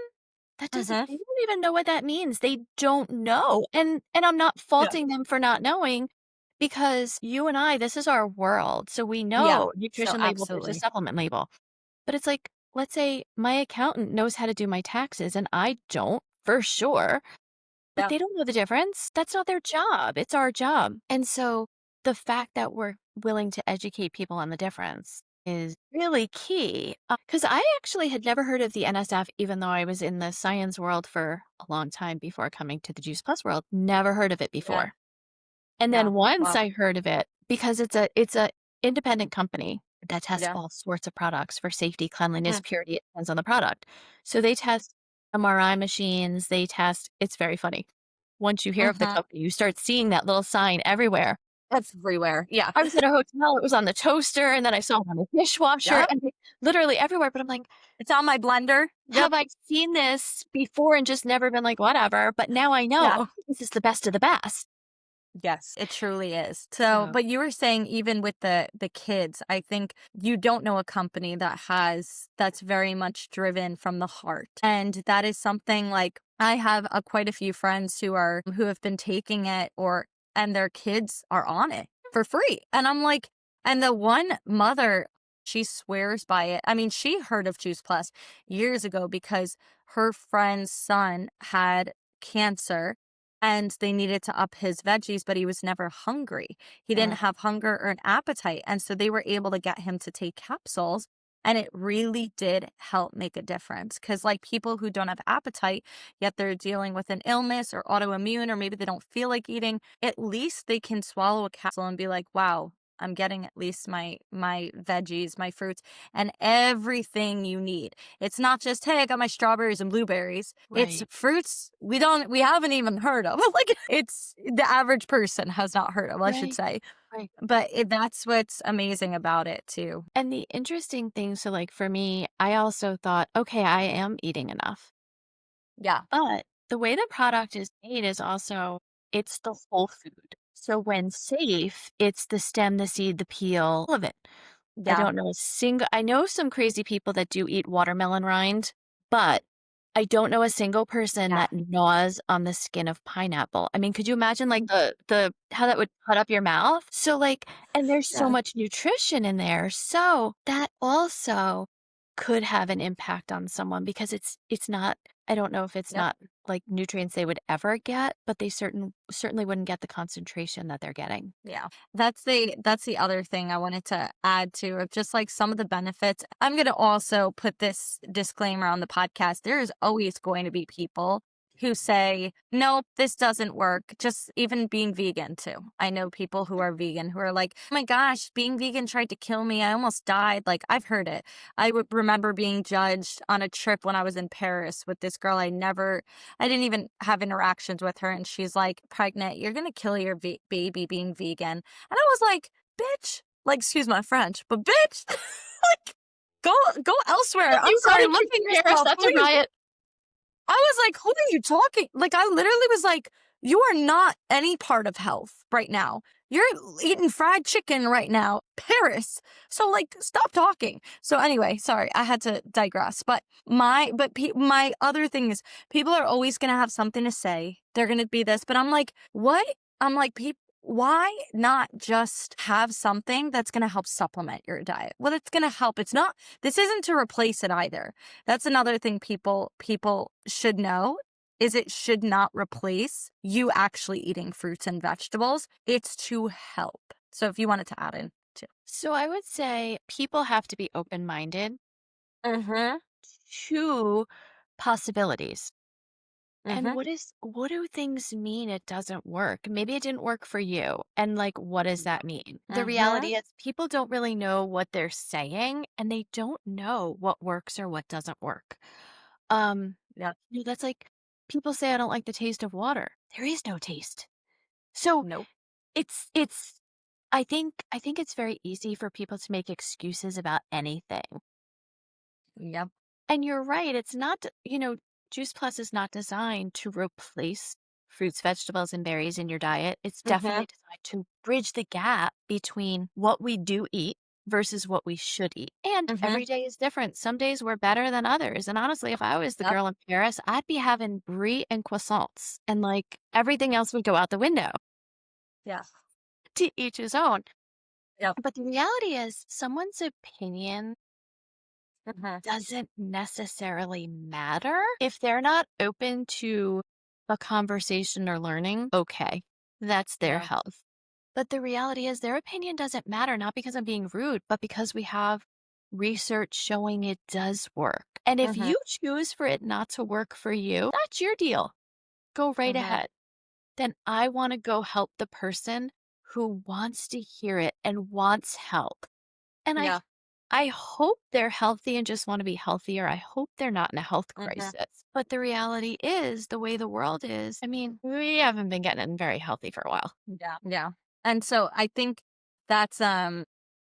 Speaker 1: Uh-huh.
Speaker 2: they don't even know what that means. They don't know. And I'm not
Speaker 1: Yeah.
Speaker 2: faulting them for not knowing because you and I, this is our world. So we
Speaker 1: Yeah.
Speaker 2: know
Speaker 1: So
Speaker 2: nutrition label versus
Speaker 1: absolutely.
Speaker 2: supplement label. But it's like, let's say my accountant knows how to do my taxes and I don't for sure, but
Speaker 1: Yeah.
Speaker 2: they don't know the difference. That's not their job. It's our job. And so the fact that we're willing to educate people on the difference is really key. Because I actually had never heard of the NSF, even though I was in the science world for a long time before coming to the Juice Plus world. Never heard of it
Speaker 1: Yeah.
Speaker 2: before. And
Speaker 1: Yeah.
Speaker 2: then once
Speaker 1: Well,
Speaker 2: I heard of it, because it's a independent company that tests
Speaker 1: yeah.
Speaker 2: all sorts of products for safety, cleanliness,
Speaker 1: Mhm.
Speaker 2: purity, it depends on the product. So they test MRI machines, it's very funny. Once you hear of the
Speaker 1: Mhm.
Speaker 2: company, you start seeing that little sign everywhere.
Speaker 1: Everywhere. Yeah.
Speaker 2: I was at a hotel, it was on the toaster, and then I saw it on the dishwasher,
Speaker 1: Yep.
Speaker 2: and literally everywhere, but I'm like,
Speaker 1: It's on my blender. Yep.
Speaker 2: "Have I seen this before and just never been like, 'Whatever,' but now I
Speaker 1: Yeah.
Speaker 2: know this is the best of the best."
Speaker 1: Yes, it truly is. So,
Speaker 2: So
Speaker 1: but you were saying even with the kids, I think you don't know a company that's very much driven from the heart. And that is something like I have quite a few friends who have been taking it or and their kids are on it for free. And I'm like, and the one mother, she swears by it. I mean, she heard of Juice Plus years ago because her friend's son had cancer and they needed to up his veggies, but he was never hungry. He didn't
Speaker 2: mm,
Speaker 1: have hunger or an appetite. And so they were able to get him to take capsules. And it really did help make a difference. Because, like, people who don't have appetite, yet they're dealing with an illness or autoimmune, or maybe they don't feel like eating, at least they can swallow a capsule and be like, wow, I'm getting at least my veggies, my fruits, and everything you need. It's not just, hey, I got my strawberries and blueberries. It's
Speaker 2: right,
Speaker 1: fruits we haven't even heard of. Like, it's the average person has not heard of, I should
Speaker 2: right,
Speaker 1: say.
Speaker 2: right.
Speaker 1: But that's what's amazing about it too.
Speaker 2: And the interesting thing, so, like, for me, I also thought, "Okay, I am eating enough."
Speaker 1: Yeah.
Speaker 2: But the way the product is made is also it's the whole food. So when safe, it's the stem, the seed, the peel, all of it.
Speaker 1: Yeah.
Speaker 2: I know some crazy people that do eat watermelon rind, but I don't know a single person
Speaker 1: Yeah.
Speaker 2: that gnaws on the skin of pineapple. I mean, could you imagine like the how that would cut up your mouth? So like and there's so
Speaker 1: Yeah.
Speaker 2: much nutrition in there. So that also could have an impact on someone because it's not, I don't know if it's
Speaker 1: Yep.
Speaker 2: not like nutrients they would ever get, but they certainly wouldn't get the concentration that they're getting.
Speaker 1: Yeah. That's the other thing I wanted to add to of just like some of the benefits. I'm going to also put this disclaimer on the podcast. There is always going to be people who say, "Nope, this doesn't work." Just even being vegan too. I know people who are vegan who are like, "Oh my gosh, being vegan tried to kill me. I almost died." Like I've heard it. I would remember being judged on a trip when I was in Paris with this girl I didn't even have interactions with her. And she's like, "Pregnant, you're going to kill your baby being vegan." And I was like, "Bitch," like, excuse my French, but bitch, like, go, go elsewhere.
Speaker 2: If
Speaker 1: I'm
Speaker 2: you go
Speaker 1: sorry.
Speaker 2: to
Speaker 1: Look at
Speaker 2: Paris,
Speaker 1: yourself.
Speaker 2: that's a riot.
Speaker 1: I was like, "Who are you talking?" Like, I literally was like, "You are not any part of health right now. You're eating fried chicken right now, Paris. So, like, stop talking." So, anyway, sorry, I had to digress. But my other thing is, people are always gonna have something to say. They're gonna be this, but I'm like, what? I'm like, people. Why not just have something that's going to help supplement your diet? Well, it's going to help. It's not, this isn't to replace it either. That's another thing people should know is it should not replace you actually eating fruits and vegetables. It's to help. So if you wanted to add in too.
Speaker 2: So I would say people have to be open-minded
Speaker 1: Mhm.
Speaker 2: to possibilities. And
Speaker 1: Mhm.
Speaker 2: what do things mean it doesn't work? Maybe it didn't work for you. And like, what does that mean? The
Speaker 1: Mhm.
Speaker 2: reality is people don't really know what they're saying and they don't know what works or what doesn't work. Um,
Speaker 1: Yep.
Speaker 2: that's like people say I don't like the taste of water. There is no taste. So
Speaker 1: Nope.
Speaker 2: it's I think it's very easy for people to make excuses about anything.
Speaker 1: Yep.
Speaker 2: And you're right, it's not, Juice Plus is not designed to replace fruits, vegetables, and berries in your diet. It's
Speaker 1: Mhm.
Speaker 2: definitely designed to bridge the gap between what we do eat versus what we should eat. And
Speaker 1: Mhm.
Speaker 2: every day is different. Some days we're better than others. And honestly, if I was the
Speaker 1: Yep.
Speaker 2: girl in Paris, I'd be having brie and croissants and like everything else would go out the window.
Speaker 1: Yeah.
Speaker 2: To each his own.
Speaker 1: Yep.
Speaker 2: But the reality is someone's opinion
Speaker 1: Mhm.
Speaker 2: doesn't necessarily matter. If they're not open to a conversation or learning, okay, that's their
Speaker 1: Yeah.
Speaker 2: health. But the reality is their opinion doesn't matter, not because I'm being rude, but because we have research showing it does work. And if
Speaker 1: Mhm.
Speaker 2: you choose for it not to work for you, that's your deal. Go right
Speaker 1: Mhm.
Speaker 2: ahead. Then I want to go help the person who wants to hear it and wants help. And
Speaker 1: Yeah.
Speaker 2: I hope they're healthy and just want to be healthier. I hope they're not in a health
Speaker 1: Mhm.
Speaker 2: crisis. But the reality is, the way the world is, I mean, we haven't been getting very healthy for a while.
Speaker 1: Yeah. Yeah. And so I think that's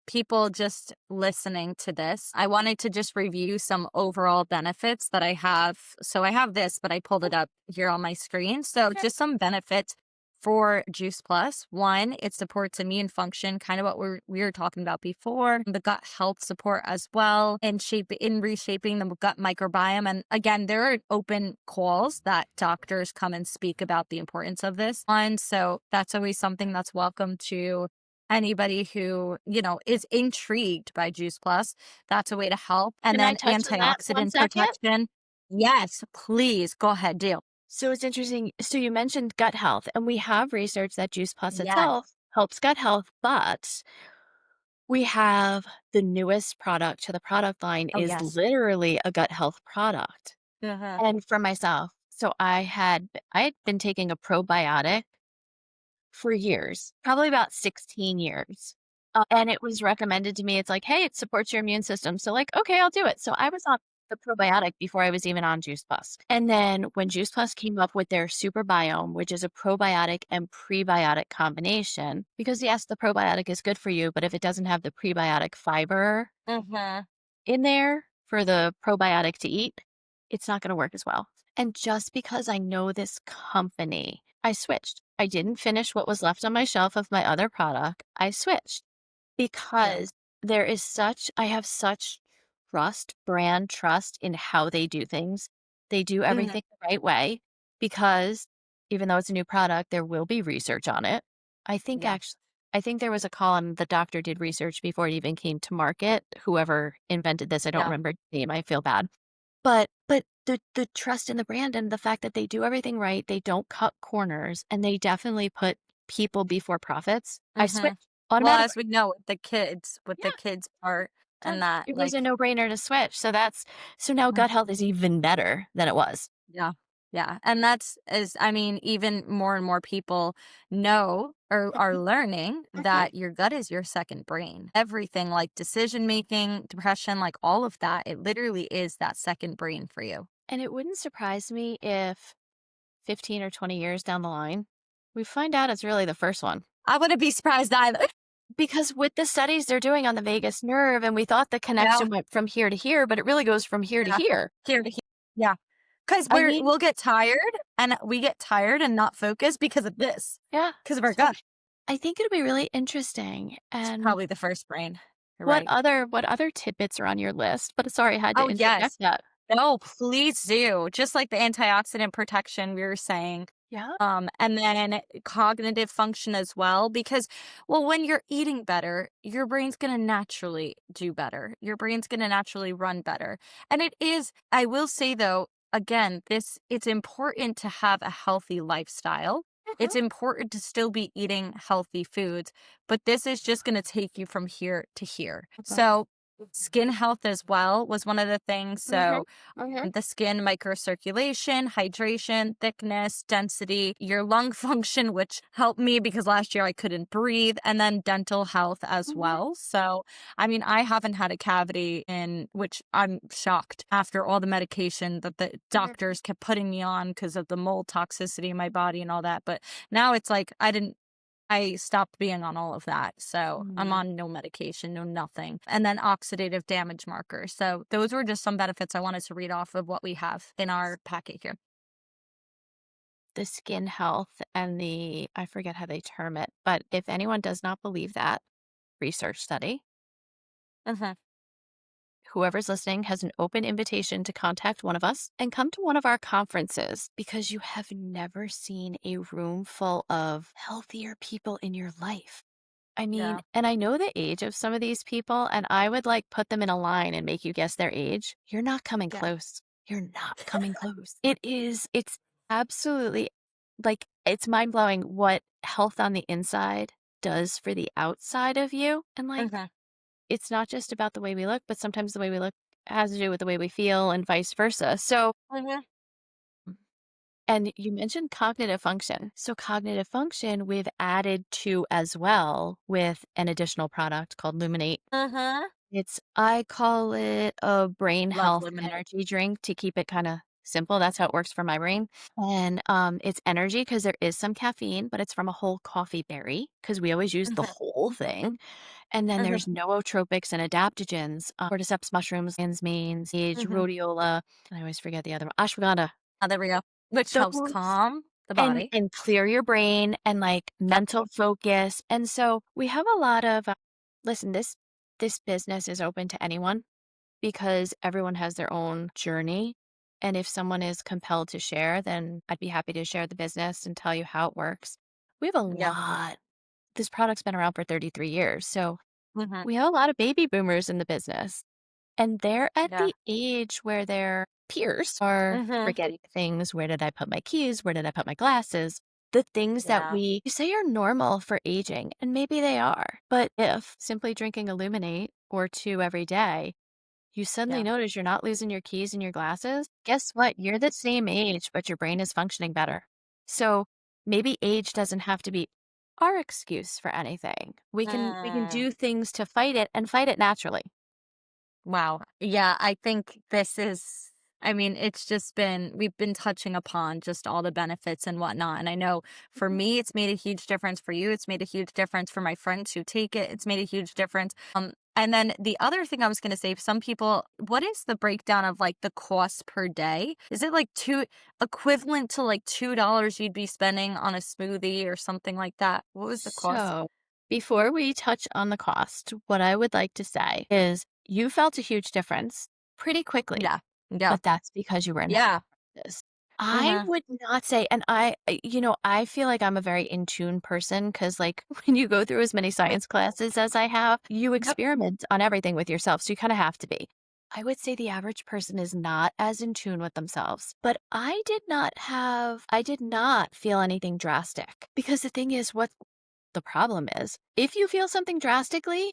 Speaker 1: people just listening to this. I wanted to just review some overall benefits that I have. So I have this, but I pulled it up here on my screen. So
Speaker 2: Okay.
Speaker 1: just some benefits for Juice Plus. One, it supports immune function, kind of what we were talking about before. The gut health support as well, and in reshaping the gut microbiome. And again, there are open calls that doctors come and speak about the importance of this one. So that's always something that's welcome to anybody who, is intrigued by Juice Plus. That's a way to help. And
Speaker 2: Can I
Speaker 1: then
Speaker 2: touch on that one
Speaker 1: antioxidant
Speaker 2: second?
Speaker 1: protection. Yes, please go ahead, deal.
Speaker 2: So it's interesting. So you mentioned gut health, and we have research that Juice Plus
Speaker 1: Yes.
Speaker 2: itself helps gut health, but we have the newest product to the product line
Speaker 1: Oh,
Speaker 2: is
Speaker 1: yes.
Speaker 2: literally a gut health product.
Speaker 1: Uh-huh.
Speaker 2: And for myself, so I had been taking a probiotic for years, probably about 16 years. And it was recommended to me. It's like, hey, it supports your immune system. So, like, okay, I'll do it. So, I was on the probiotic before I was even on Juice Plus. And then when Juice Plus came up with their Super Biome, which is a probiotic and prebiotic combination, because yes, the probiotic is good for you, but if it doesn't have the prebiotic fiber
Speaker 1: Uh-huh.
Speaker 2: in there for the probiotic to eat, it's not going to work as well. And just because I know this company, I switched. I didn't finish what was left on my shelf of my other product. I switched
Speaker 1: Yeah.
Speaker 2: because I have such brand trust in how they do things. They do
Speaker 1: Mhm.
Speaker 2: everything the right way because even though it's a new product, there will be research on it. I think
Speaker 1: Yeah.
Speaker 2: actually I think there was a column the doctor did research before it even came to market. Whoever invented this, I don't
Speaker 1: Yeah.
Speaker 2: remember his name, I feel bad. But the trust in the brand and the fact that they do everything right, they don't cut corners, and they definitely put people before profits. I
Speaker 1: Mhm.
Speaker 2: switched
Speaker 1: Well,
Speaker 2: automatically.
Speaker 1: as we know with the
Speaker 2: Yeah,
Speaker 1: kids part and that,
Speaker 2: it was a
Speaker 1: like
Speaker 2: no-brainer to switch. So now gut health is even better than it was.
Speaker 1: yeah. Yeah. And that's as I mean, even more and more people know or are learning
Speaker 2: Mhm.
Speaker 1: that your gut is your second brain. Everything like decision making, depression, like all of that, it literally is that second brain for you.
Speaker 2: And it wouldn't surprise me if 15 or 20 years down the line, we find out it's really the first one.
Speaker 1: I wouldn't be surprised either.
Speaker 2: Because with the studies they're doing on the vagus nerve, and we thought the
Speaker 1: Yeah.
Speaker 2: connection went from here to here, but it really goes from here to
Speaker 1: Yeah.
Speaker 2: here.
Speaker 1: Here to here. Yeah. Because
Speaker 2: I mean,
Speaker 1: we'll get tired and we get tired and not focused because of this,
Speaker 2: yeah.
Speaker 1: because of our
Speaker 2: So
Speaker 1: gut.
Speaker 2: I think it'll be really interesting.
Speaker 1: It's
Speaker 2: And
Speaker 1: probably the first brain. You're right.
Speaker 2: what other tidbits are on your list? But sorry, I had to
Speaker 1: Oh,
Speaker 2: interject
Speaker 1: yes.
Speaker 2: that.
Speaker 1: No, please do. Just like the antioxidant protection we were saying.
Speaker 2: Yeah.
Speaker 1: And then cognitive function as well, because, well, when you're eating better, your brain's going to naturally do better. Your brain's going to naturally run better. And it is, I will say though, again, it's important to have a healthy lifestyle.
Speaker 2: Mhm.
Speaker 1: It's important to still be eating healthy foods, but this is just going to take you from here to here.
Speaker 2: Mhm.
Speaker 1: So, skin health as well was one of the things.
Speaker 2: Mhm.
Speaker 1: So,
Speaker 2: Mhm.
Speaker 1: the skin microcirculation, hydration, thickness, density, your lung function, which helped me because last year I couldn't breathe, and then dental health as
Speaker 2: Mhm.
Speaker 1: well. So, I mean, I haven't had a cavity in which I'm shocked after all the medication that the
Speaker 2: Mhm.
Speaker 1: doctors kept putting me on because of the mold toxicity in my body and all that. But now it's like I stopped being on all of that. So I'm
Speaker 2: Mhm.
Speaker 1: on no medication, no nothing. And then oxidative damage markers. So those were just some benefits I wanted to read off of what we have in our packet here.
Speaker 2: The skin health and I forget how they term it, but if anyone does not believe that research study,
Speaker 1: Hmm.
Speaker 2: whoever's listening has an open invitation to contact one of us and come to one of our conferences because you have never seen a room full of healthier people in your life. I mean,
Speaker 1: Yeah.
Speaker 2: and I know the age of some of these people, and I would like put them in a line and make you guess their age. You're not coming
Speaker 1: Yeah.
Speaker 2: close. You're not coming close. It's absolutely like it's mind blowing what health on the inside does for the outside of you. And like,
Speaker 1: Hmm.
Speaker 2: it's not just about the way we look, but sometimes the way we look has to do with the way we feel and vice versa. So,
Speaker 1: Hmm.
Speaker 2: and you mentioned cognitive function. So, cognitive function we've added to as well with an additional product called Luminate.
Speaker 1: Hmm.
Speaker 2: I call it a brain
Speaker 1: Love
Speaker 2: health
Speaker 1: lemonade.
Speaker 2: energy drink to keep it kind of simple. That's how it works for my brain. And it's energy because there is some caffeine, but it's from a whole coffee berry because we always use the
Speaker 1: Hmm.
Speaker 2: whole thing. And then
Speaker 1: Hmm.
Speaker 2: there's nootropics and adaptogens, cordyceps mushrooms, lion's mane, sage,
Speaker 1: Hmm.
Speaker 2: rhodiola, and I always forget the other one, ashwagandha.
Speaker 1: Oh, there we go. Which helps
Speaker 2: Those
Speaker 1: calm the body.
Speaker 2: and clear your brain and like
Speaker 1: Yep.
Speaker 2: mental focus. And so we have a lot of listen, this business is open to anyone because everyone has their own journey. And if someone is compelled to share, then I'd be happy to share the business and tell you how it works. We have a
Speaker 1: Yeah.
Speaker 2: lot. This product's been around for 33 years. So
Speaker 1: Hmm.
Speaker 2: we have a lot of baby boomers in the business, and they're at
Speaker 1: Yeah.
Speaker 2: the age where their peers are
Speaker 1: Hmm.
Speaker 2: forgetting things. Where did I put my keys? Where did I put my glasses? The things that
Speaker 1: Yeah.
Speaker 2: you say are normal for aging, and maybe they are. But if simply drinking Illuminate or two every day, you suddenly
Speaker 1: Yeah.
Speaker 2: notice you're not losing your keys and your glasses, guess what? You're the same age, but your brain is functioning better. So maybe age doesn't have to be our excuse for anything. We can
Speaker 1: Mm.
Speaker 2: do things to fight it and fight it naturally.
Speaker 1: Wow. Yeah, I think this is I mean, it's just been we've been touching upon just all the benefits and whatnot. And I know for
Speaker 2: Mhm.
Speaker 1: me, it's made a huge difference. For you, it's made a huge difference. For my friends who take it, it's made a huge difference. And then the other thing I was going to say, some people, what is the breakdown of like the cost per day? Is it like two equivalent to like $2 you'd be spending on a smoothie or something like that? What was the cost?
Speaker 2: So, before we touch on the cost, what I would like to say is you felt a huge difference pretty quickly,
Speaker 1: Yeah. Yeah.
Speaker 2: but that's because you were in health
Speaker 1: Yeah.
Speaker 2: practice. I
Speaker 1: Uh-huh.
Speaker 2: would not say, and I feel like I'm a very in tune person because, like, when you go through as many science classes as I have, you
Speaker 1: Yep.
Speaker 2: experiment on everything with yourself. So you kind of have to be. I would say the average person is not as in tune with themselves, but I did not feel anything drastic because the thing is, what the problem is, if you feel something drastically,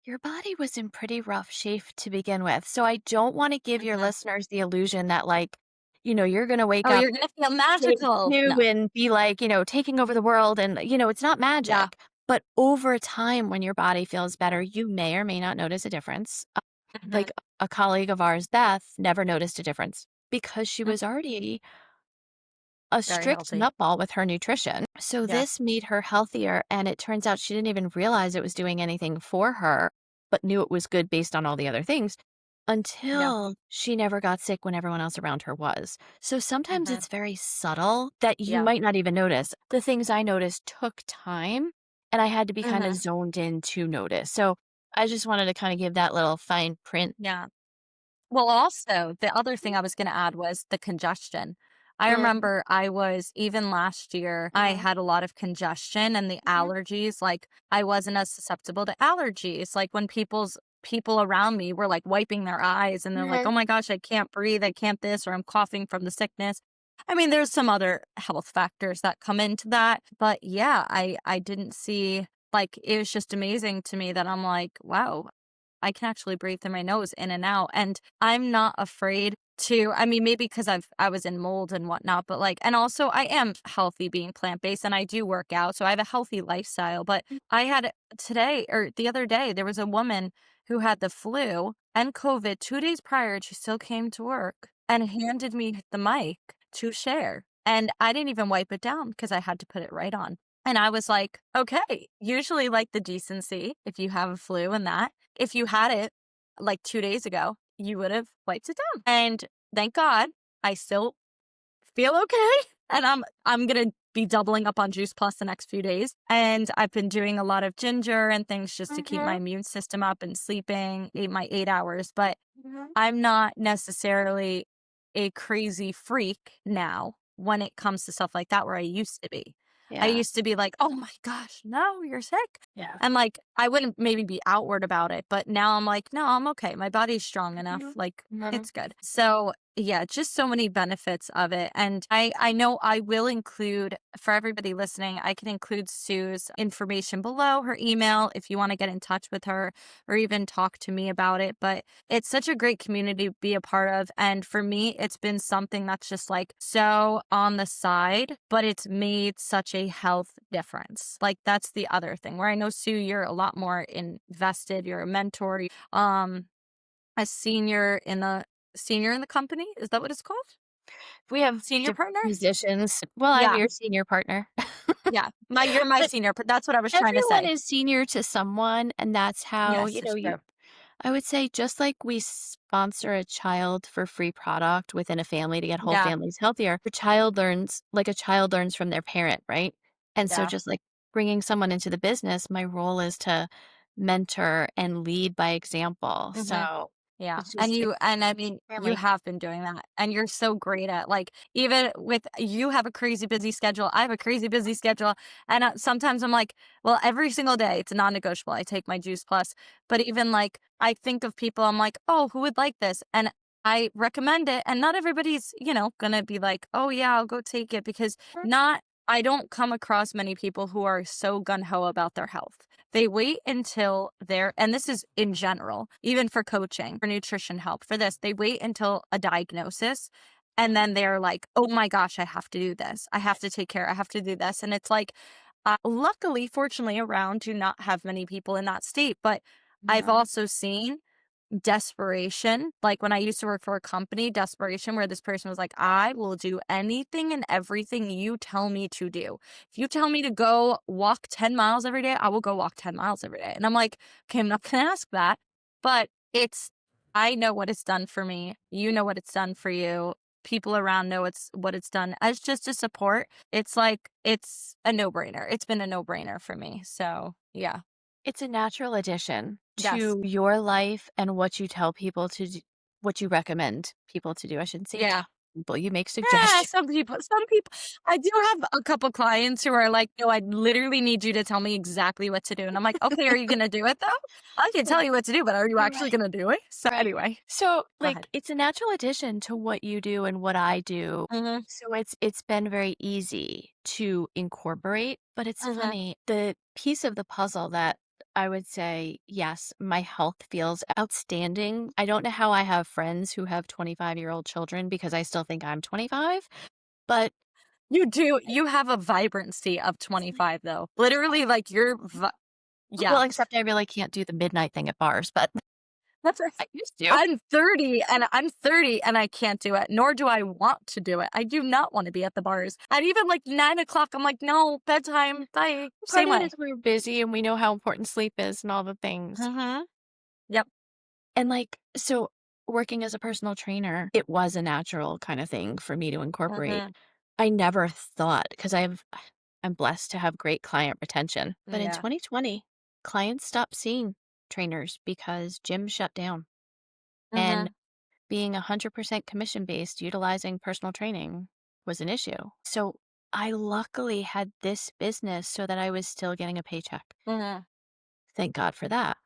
Speaker 2: your body was in pretty rough shape to begin with. So I don't want to give your
Speaker 1: Mhm.
Speaker 2: listeners the illusion that, like, you're going to wake
Speaker 1: Oh,
Speaker 2: up
Speaker 1: you're gonna feel
Speaker 2: day
Speaker 1: magical.
Speaker 2: 2
Speaker 1: No.
Speaker 2: and be like, taking over the world and, it's not
Speaker 1: Yeah.
Speaker 2: magic. But over time, when your body feels better, you may or may not notice a difference. Like
Speaker 1: Mhm.
Speaker 2: a colleague of ours, Beth, never noticed a difference because she
Speaker 1: Mm.
Speaker 2: was already a
Speaker 1: Very
Speaker 2: strict
Speaker 1: healthy.
Speaker 2: nutball with her nutrition. So
Speaker 1: Yeah.
Speaker 2: this made her healthier, and it turns out she didn't even realize it was doing anything for her, but knew it was good based on all the other things
Speaker 1: Yeah.
Speaker 2: until she never got sick when everyone else around her was. So sometimes
Speaker 1: Mhm.
Speaker 2: it's very subtle that you
Speaker 1: Yeah.
Speaker 2: might not even notice. The things I noticed took time, and I had to be kind of
Speaker 1: Mhm.
Speaker 2: zoned in to notice. So I just wanted to kind of give that little fine print.
Speaker 1: Yeah. Well, also, the other thing I was gonna add was the congestion. I
Speaker 2: Mhm,
Speaker 1: remember I was even last year, I
Speaker 2: mhm,
Speaker 1: had a lot of congestion and the
Speaker 2: mhm,
Speaker 1: allergies, like, I wasn't as susceptible to allergies, like, when people around me were, like, wiping their eyes and they're like, "Oh
Speaker 2: mhm.
Speaker 1: my gosh, I can't breathe, I can't this," or "I'm coughing from the sickness." I mean, there's some other health factors that come into that, but yeah, I didn't see like, it was just amazing to me that I'm like, "Wow, I can actually breathe through my nose in and out, and I'm not afraid to I mean, maybe because I was in mold and whatnot, but, like and also I am healthy being plant-based, and I do work out, so I have a healthy lifestyle, but I had today or the other day, there was a woman who had the flu and COVID 2 days prior, and she still came to work and handed me the mic to share, and I didn't even wipe it down because I had to put it right on, and I was like, "Okay." Usually, like, the decency, if you have a flu and that if you had it, like, 2 days ago, you would've wiped it down, and thank God, I still feel okay, and I'm gonna be doubling up on Juice Plus the next few days, and I've been doing a lot of ginger and things just to keep my
Speaker 2: Mhm,
Speaker 1: immune system up and sleeping 8 hours, but
Speaker 2: mhm.
Speaker 1: I'm not necessarily a crazy freak now when it comes to stuff like that where I used to be. I
Speaker 2: Yeah,
Speaker 1: used to be like, "Oh my gosh, no, you're sick."
Speaker 2: yeah.
Speaker 1: And, like, I wouldn't maybe be outward about it, but now I'm like, "No, I'm okay. My body's strong enough.
Speaker 2: Mhm,
Speaker 1: Like,
Speaker 2: mhm.
Speaker 1: it's good." So, yeah, just so many benefits of it, and I know I will include for everybody listening, I can include Sue's information below, her email, if you wanna get in touch with her or even talk to me about it, but it's such a great community to be a part of, and for me, it's been something that's just, like, so on the side, but it's made such a health difference. Like, that's the other thing, where I know, Sue, you're a lot more invested, you're a mentor, a senior in the company? Is that what it's called?
Speaker 2: We have
Speaker 1: Senior
Speaker 2: different
Speaker 1: partner?
Speaker 2: positions. Well, I'm
Speaker 1: Yeah,
Speaker 2: your senior partner.
Speaker 1: yeah. You're my
Speaker 2: But
Speaker 1: senior p that's what I was trying to
Speaker 2: everyone
Speaker 1: say.
Speaker 2: is senior to someone, and that's how,
Speaker 1: Yes, it's
Speaker 2: you
Speaker 1: true.
Speaker 2: I would say just like we sponsor a child for free product within a family to get whole
Speaker 1: Yeah,
Speaker 2: families healthier, a child learns from their parent, right? And so
Speaker 1: yeah.
Speaker 2: just like bringing someone into the business, my role is to mentor and lead by example.
Speaker 1: Mhm.
Speaker 2: So
Speaker 1: Yeah,
Speaker 2: it's
Speaker 1: and I mean, you
Speaker 2: family.
Speaker 1: have been doing that, and you're so great at, like even with you have a crazy busy schedule, I have a crazy busy schedule, and, sometimes I'm like, well, every single day, it's non-negotiable, I take my Juice Plus, but even, like, I think of people, I'm like, "Oh, who would like this?" And I recommend it, and not everybody's, gonna be like, "Oh, yeah, I'll go take it," because not I don't come across many people who are so gung ho about their health. They wait until they're and this is in general, even for coaching, for nutrition help, for this, they wait until a diagnosis and then they're like, "Oh my gosh, I have to do this. I have to take care. I have to do this." And it's like, luckily, fortunately, around do not have many people in that state, but I've
Speaker 2: Mhm.
Speaker 1: also seen desperation, like when I used to work for a company, desperation where this person was like, "I will do anything and everything you tell me to do. If you tell me to go walk 10 miles every day, I will go walk 10 miles every day." And I'm like, "Okay, I'm not gonna ask that." But I know what it's done for me. You know what it's done for you. People around know what it's done. As just a support, it's like it's a no-brainer. It's been a no-brainer for me. So, yeah.
Speaker 2: It's a natural addition
Speaker 1: Yes.
Speaker 2: to your life and what you tell people to do, what you recommend people to do, I shouldn't say
Speaker 1: Yeah.
Speaker 2: Well, you make
Speaker 1: Yeah,
Speaker 2: suggestions.
Speaker 1: some people I do have a couple clients who are like, "No, I literally need you to tell me exactly what to do." And I'm like, "Okay, are you gonna do it though? I can tell you what to do, but are you actually
Speaker 2: Right.
Speaker 1: gonna do it?" So
Speaker 2: Right.
Speaker 1: anyway,
Speaker 2: So,
Speaker 1: go
Speaker 2: like,
Speaker 1: ahead.
Speaker 2: it's a natural addition to what you do and what I do.
Speaker 1: Mhm,
Speaker 2: So it's been very easy to incorporate, but it's
Speaker 1: mhm,
Speaker 2: funny, the piece of the puzzle that I would say, yes, my health feels outstanding. I don't know how I have friends who have 25-year-old children because I still think I'm 25, but
Speaker 1: You do. You have a vibrancy of 25 though. Literally, like, yeah.
Speaker 2: well, except I really can't do the midnight thing at bars, but
Speaker 1: That's right.
Speaker 2: I used to.
Speaker 1: I'm 30 and I can't do it, nor do I want to do it. I do not wanna be at the bars. At even, like, 9 o'clock, I'm like, "No, bedtime, bye."
Speaker 2: Part
Speaker 1: Same
Speaker 2: of it is
Speaker 1: way.
Speaker 2: we're busy and we know how important sleep is and all the things.
Speaker 1: Mhm. Yep.
Speaker 2: And, like, so working as a personal trainer, it was a natural kind of thing for me to incorporate.
Speaker 1: Mhm.
Speaker 2: I never thought because I'm blessed to have great client retention. But in
Speaker 1: Yeah.
Speaker 2: 2020, clients stopped seeing trainers because gyms shut down. And
Speaker 1: Mhm.
Speaker 2: being 100% commission based, utilizing personal training was an issue. So I luckily had this business so that I was still getting a paycheck.
Speaker 1: Mhm.
Speaker 2: Thank God for that.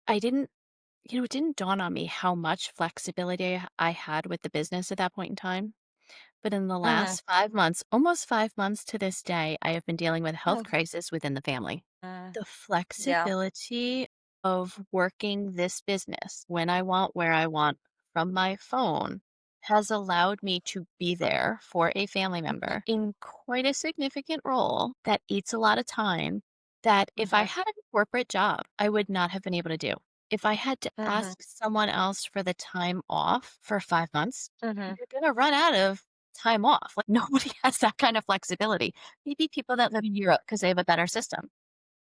Speaker 2: I didn't it didn't dawn on me how much flexibility I had with the business at that point in time. But in the
Speaker 1: Mhm.
Speaker 2: last 5 months, almost 5 months to this day, I have been dealing with a health
Speaker 1: Mhm.
Speaker 2: crisis within the family. The
Speaker 1: Yeah.
Speaker 2: flexibility of working this business when I want, where I want, from my phone has allowed me to be there for a family
Speaker 1: Mhm.
Speaker 2: member in quite a significant role that eats a lot of time that if I
Speaker 1: Mhm.
Speaker 2: had a corporate job, I would not have been able to do. If I had to
Speaker 1: Mhm.
Speaker 2: ask someone else for the time off for 5 months,
Speaker 1: Mhm.
Speaker 2: you're gonna run out of time off. Like, nobody has that kind of flexibility. Maybe people that live in Europe because they have a better system.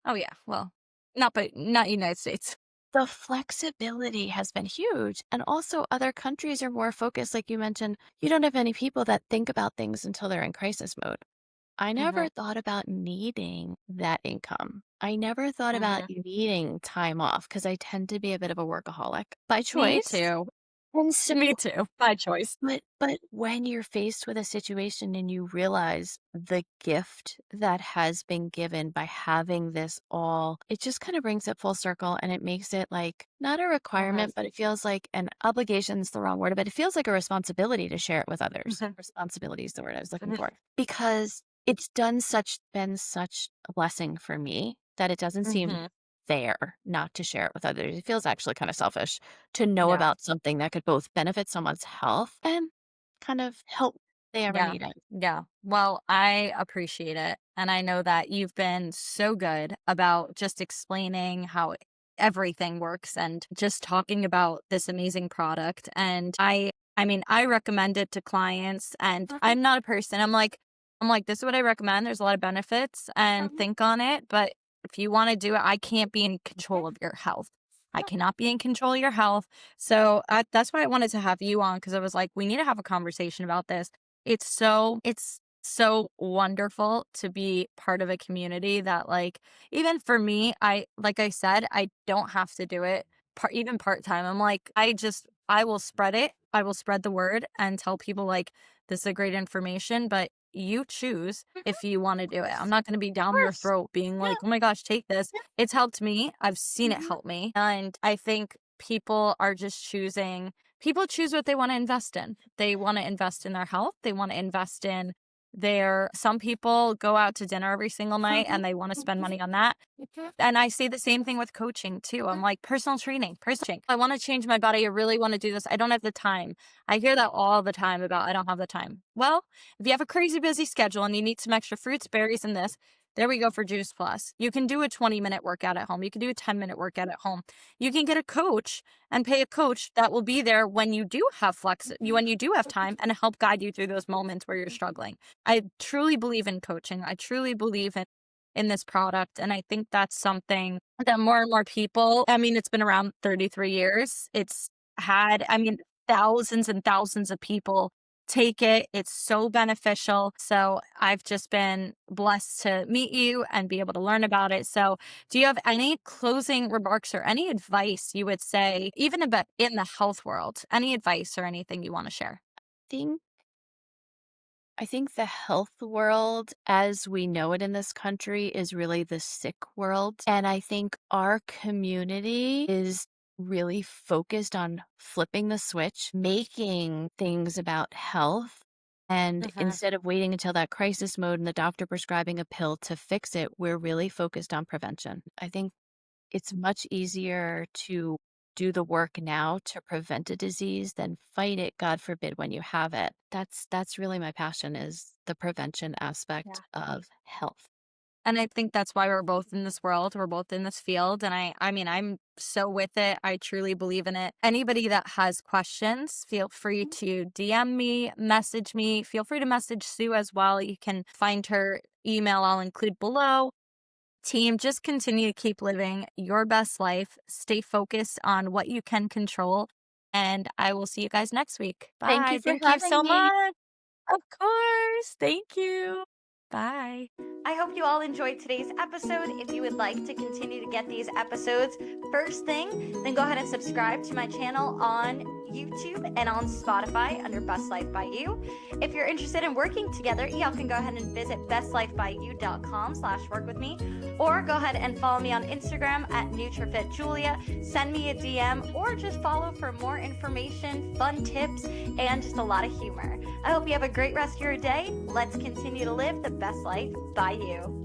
Speaker 1: Oh, yeah. Well, not United States.
Speaker 2: The flexibility has been huge. And also, other countries are more focused. Like you mentioned, you don't have any people that think about things until they're in crisis mode. I never
Speaker 1: Mhm.
Speaker 2: thought about needing that income. I never thought about
Speaker 1: Mhm.
Speaker 2: needing time off because I tend to be a bit of a workaholic by
Speaker 1: Me
Speaker 2: choice.
Speaker 1: too.
Speaker 2: And so
Speaker 1: Me too. By choice.
Speaker 2: but when you're faced with a situation and you realize the gift that has been given by having this all, it just kind of brings it full circle and it makes it like not a
Speaker 1: Mhm.
Speaker 2: requirement, but it feels like an obligation's the wrong word, but it feels like a responsibility to share it with others.
Speaker 1: Mhm.
Speaker 2: Responsibility is the word I was looking
Speaker 1: Mhm.
Speaker 2: for. Because it's been such a blessing for me that it doesn't seem
Speaker 1: Mhm.
Speaker 2: fair not to share it with others. It feels actually kind of selfish to know
Speaker 1: Yeah.
Speaker 2: about something that could both benefit someone's health and kind of help if they ever
Speaker 1: Yeah.
Speaker 2: need it.
Speaker 1: Yeah. Well, I appreciate it. And I know that you've been so good about just explaining how everything works and just talking about this amazing product. And I mean, I recommend it to clients and
Speaker 2: Mhm,
Speaker 1: I'm not a person. I'm like, this is what I recommend. There's a lot of benefits and
Speaker 2: mhm,
Speaker 1: think on it. But if you want to do it, I can't be in
Speaker 2: mhm,
Speaker 1: control of your health. I
Speaker 2: mhm,
Speaker 1: cannot be in control of your health. So that's why I wanted to have you on because I was like, we need to have a conversation about this. It's so wonderful to be part of a community that, like, even for me, like I said, I don't have to do it even part-time. I'm like, I will spread it. I will spread the word and tell people like this is great information, but you choose
Speaker 2: mhm.
Speaker 1: if you want to
Speaker 2: Of
Speaker 1: do it. I'm
Speaker 2: course,
Speaker 1: not going to be
Speaker 2: of
Speaker 1: down your
Speaker 2: course.
Speaker 1: throat being
Speaker 2: Yeah,
Speaker 1: like, "Oh my gosh, take this."
Speaker 2: yeah.
Speaker 1: It's helped me. I've seen it
Speaker 2: Mhm,
Speaker 1: help me. And I think people choose what they want to invest in. They want to invest in their health. They want to invest in some people go out to dinner every single night
Speaker 2: mhm,
Speaker 1: and they want to spend
Speaker 2: mhm,
Speaker 1: money on that.
Speaker 2: mhm,
Speaker 1: And I say the same thing with coaching too. I'm like, personal training, personal training. I want to change my body. I really want to do this. I don't have the time. I hear that all the time about I don't have the time. Well, if you have a crazy busy schedule and you need some extra fruits, berries, and this, there we go for Juice Plus. You can do a 20-minute workout at home. You can do a 10-minute workout at home. You can get a coach and pay a coach that will be there when you do have when you do have time and help guide you through those moments where you're struggling. I truly believe in coaching. I truly believe in this product. And I think that's something that more and more people, I mean, it's been around 33 years. I mean, thousands and thousands of people take it. It's so beneficial. So I've just been blessed to meet you and be able to learn about it. So, do you have any closing remarks or any advice you would say, even about in the health world? Any advice or anything you want to share?
Speaker 2: I think the health world as we know it in this country is really the sick world. And I think our community is really focused on flipping the switch, making things about health. And
Speaker 1: Mhm.
Speaker 2: instead of waiting until that crisis mode and the doctor prescribing a pill to fix it, we're really focused on prevention. I think it's much easier to do the work now to prevent a disease than fight it, God forbid, when you have it. That's really my passion is the prevention aspect
Speaker 1: Yeah.
Speaker 2: of health.
Speaker 1: And I think that's why we're both in this world. We're both in this field. And I mean, I'm so with it. I truly believe in it. Anybody that has questions, feel free to DM me, message me. Feel free to message Sue as well. You can find her email, I'll include below. Team, just continue to keep living your best life. Stay focused on what you can control. And I will see you guys next week.
Speaker 2: Thank you
Speaker 1: Bye.
Speaker 2: for
Speaker 1: Thank you
Speaker 2: having
Speaker 1: so
Speaker 2: me.
Speaker 1: much. Of course. Thank you. Bye. I hope you all enjoyed today's episode. If you would like to continue to get these episodes first thing, then go ahead and subscribe to my channel on YouTube and on Spotify under Best Life by You. If you're interested in working together, y'all can go ahead and visit bestlifebyyou.com/work with me, or go ahead and follow me on Instagram at NutriFitJulia. Send me a DM or just follow for more information, fun tips, and just a lot of humor. I hope you have a great rest of your day. Let's continue to live the best life by you.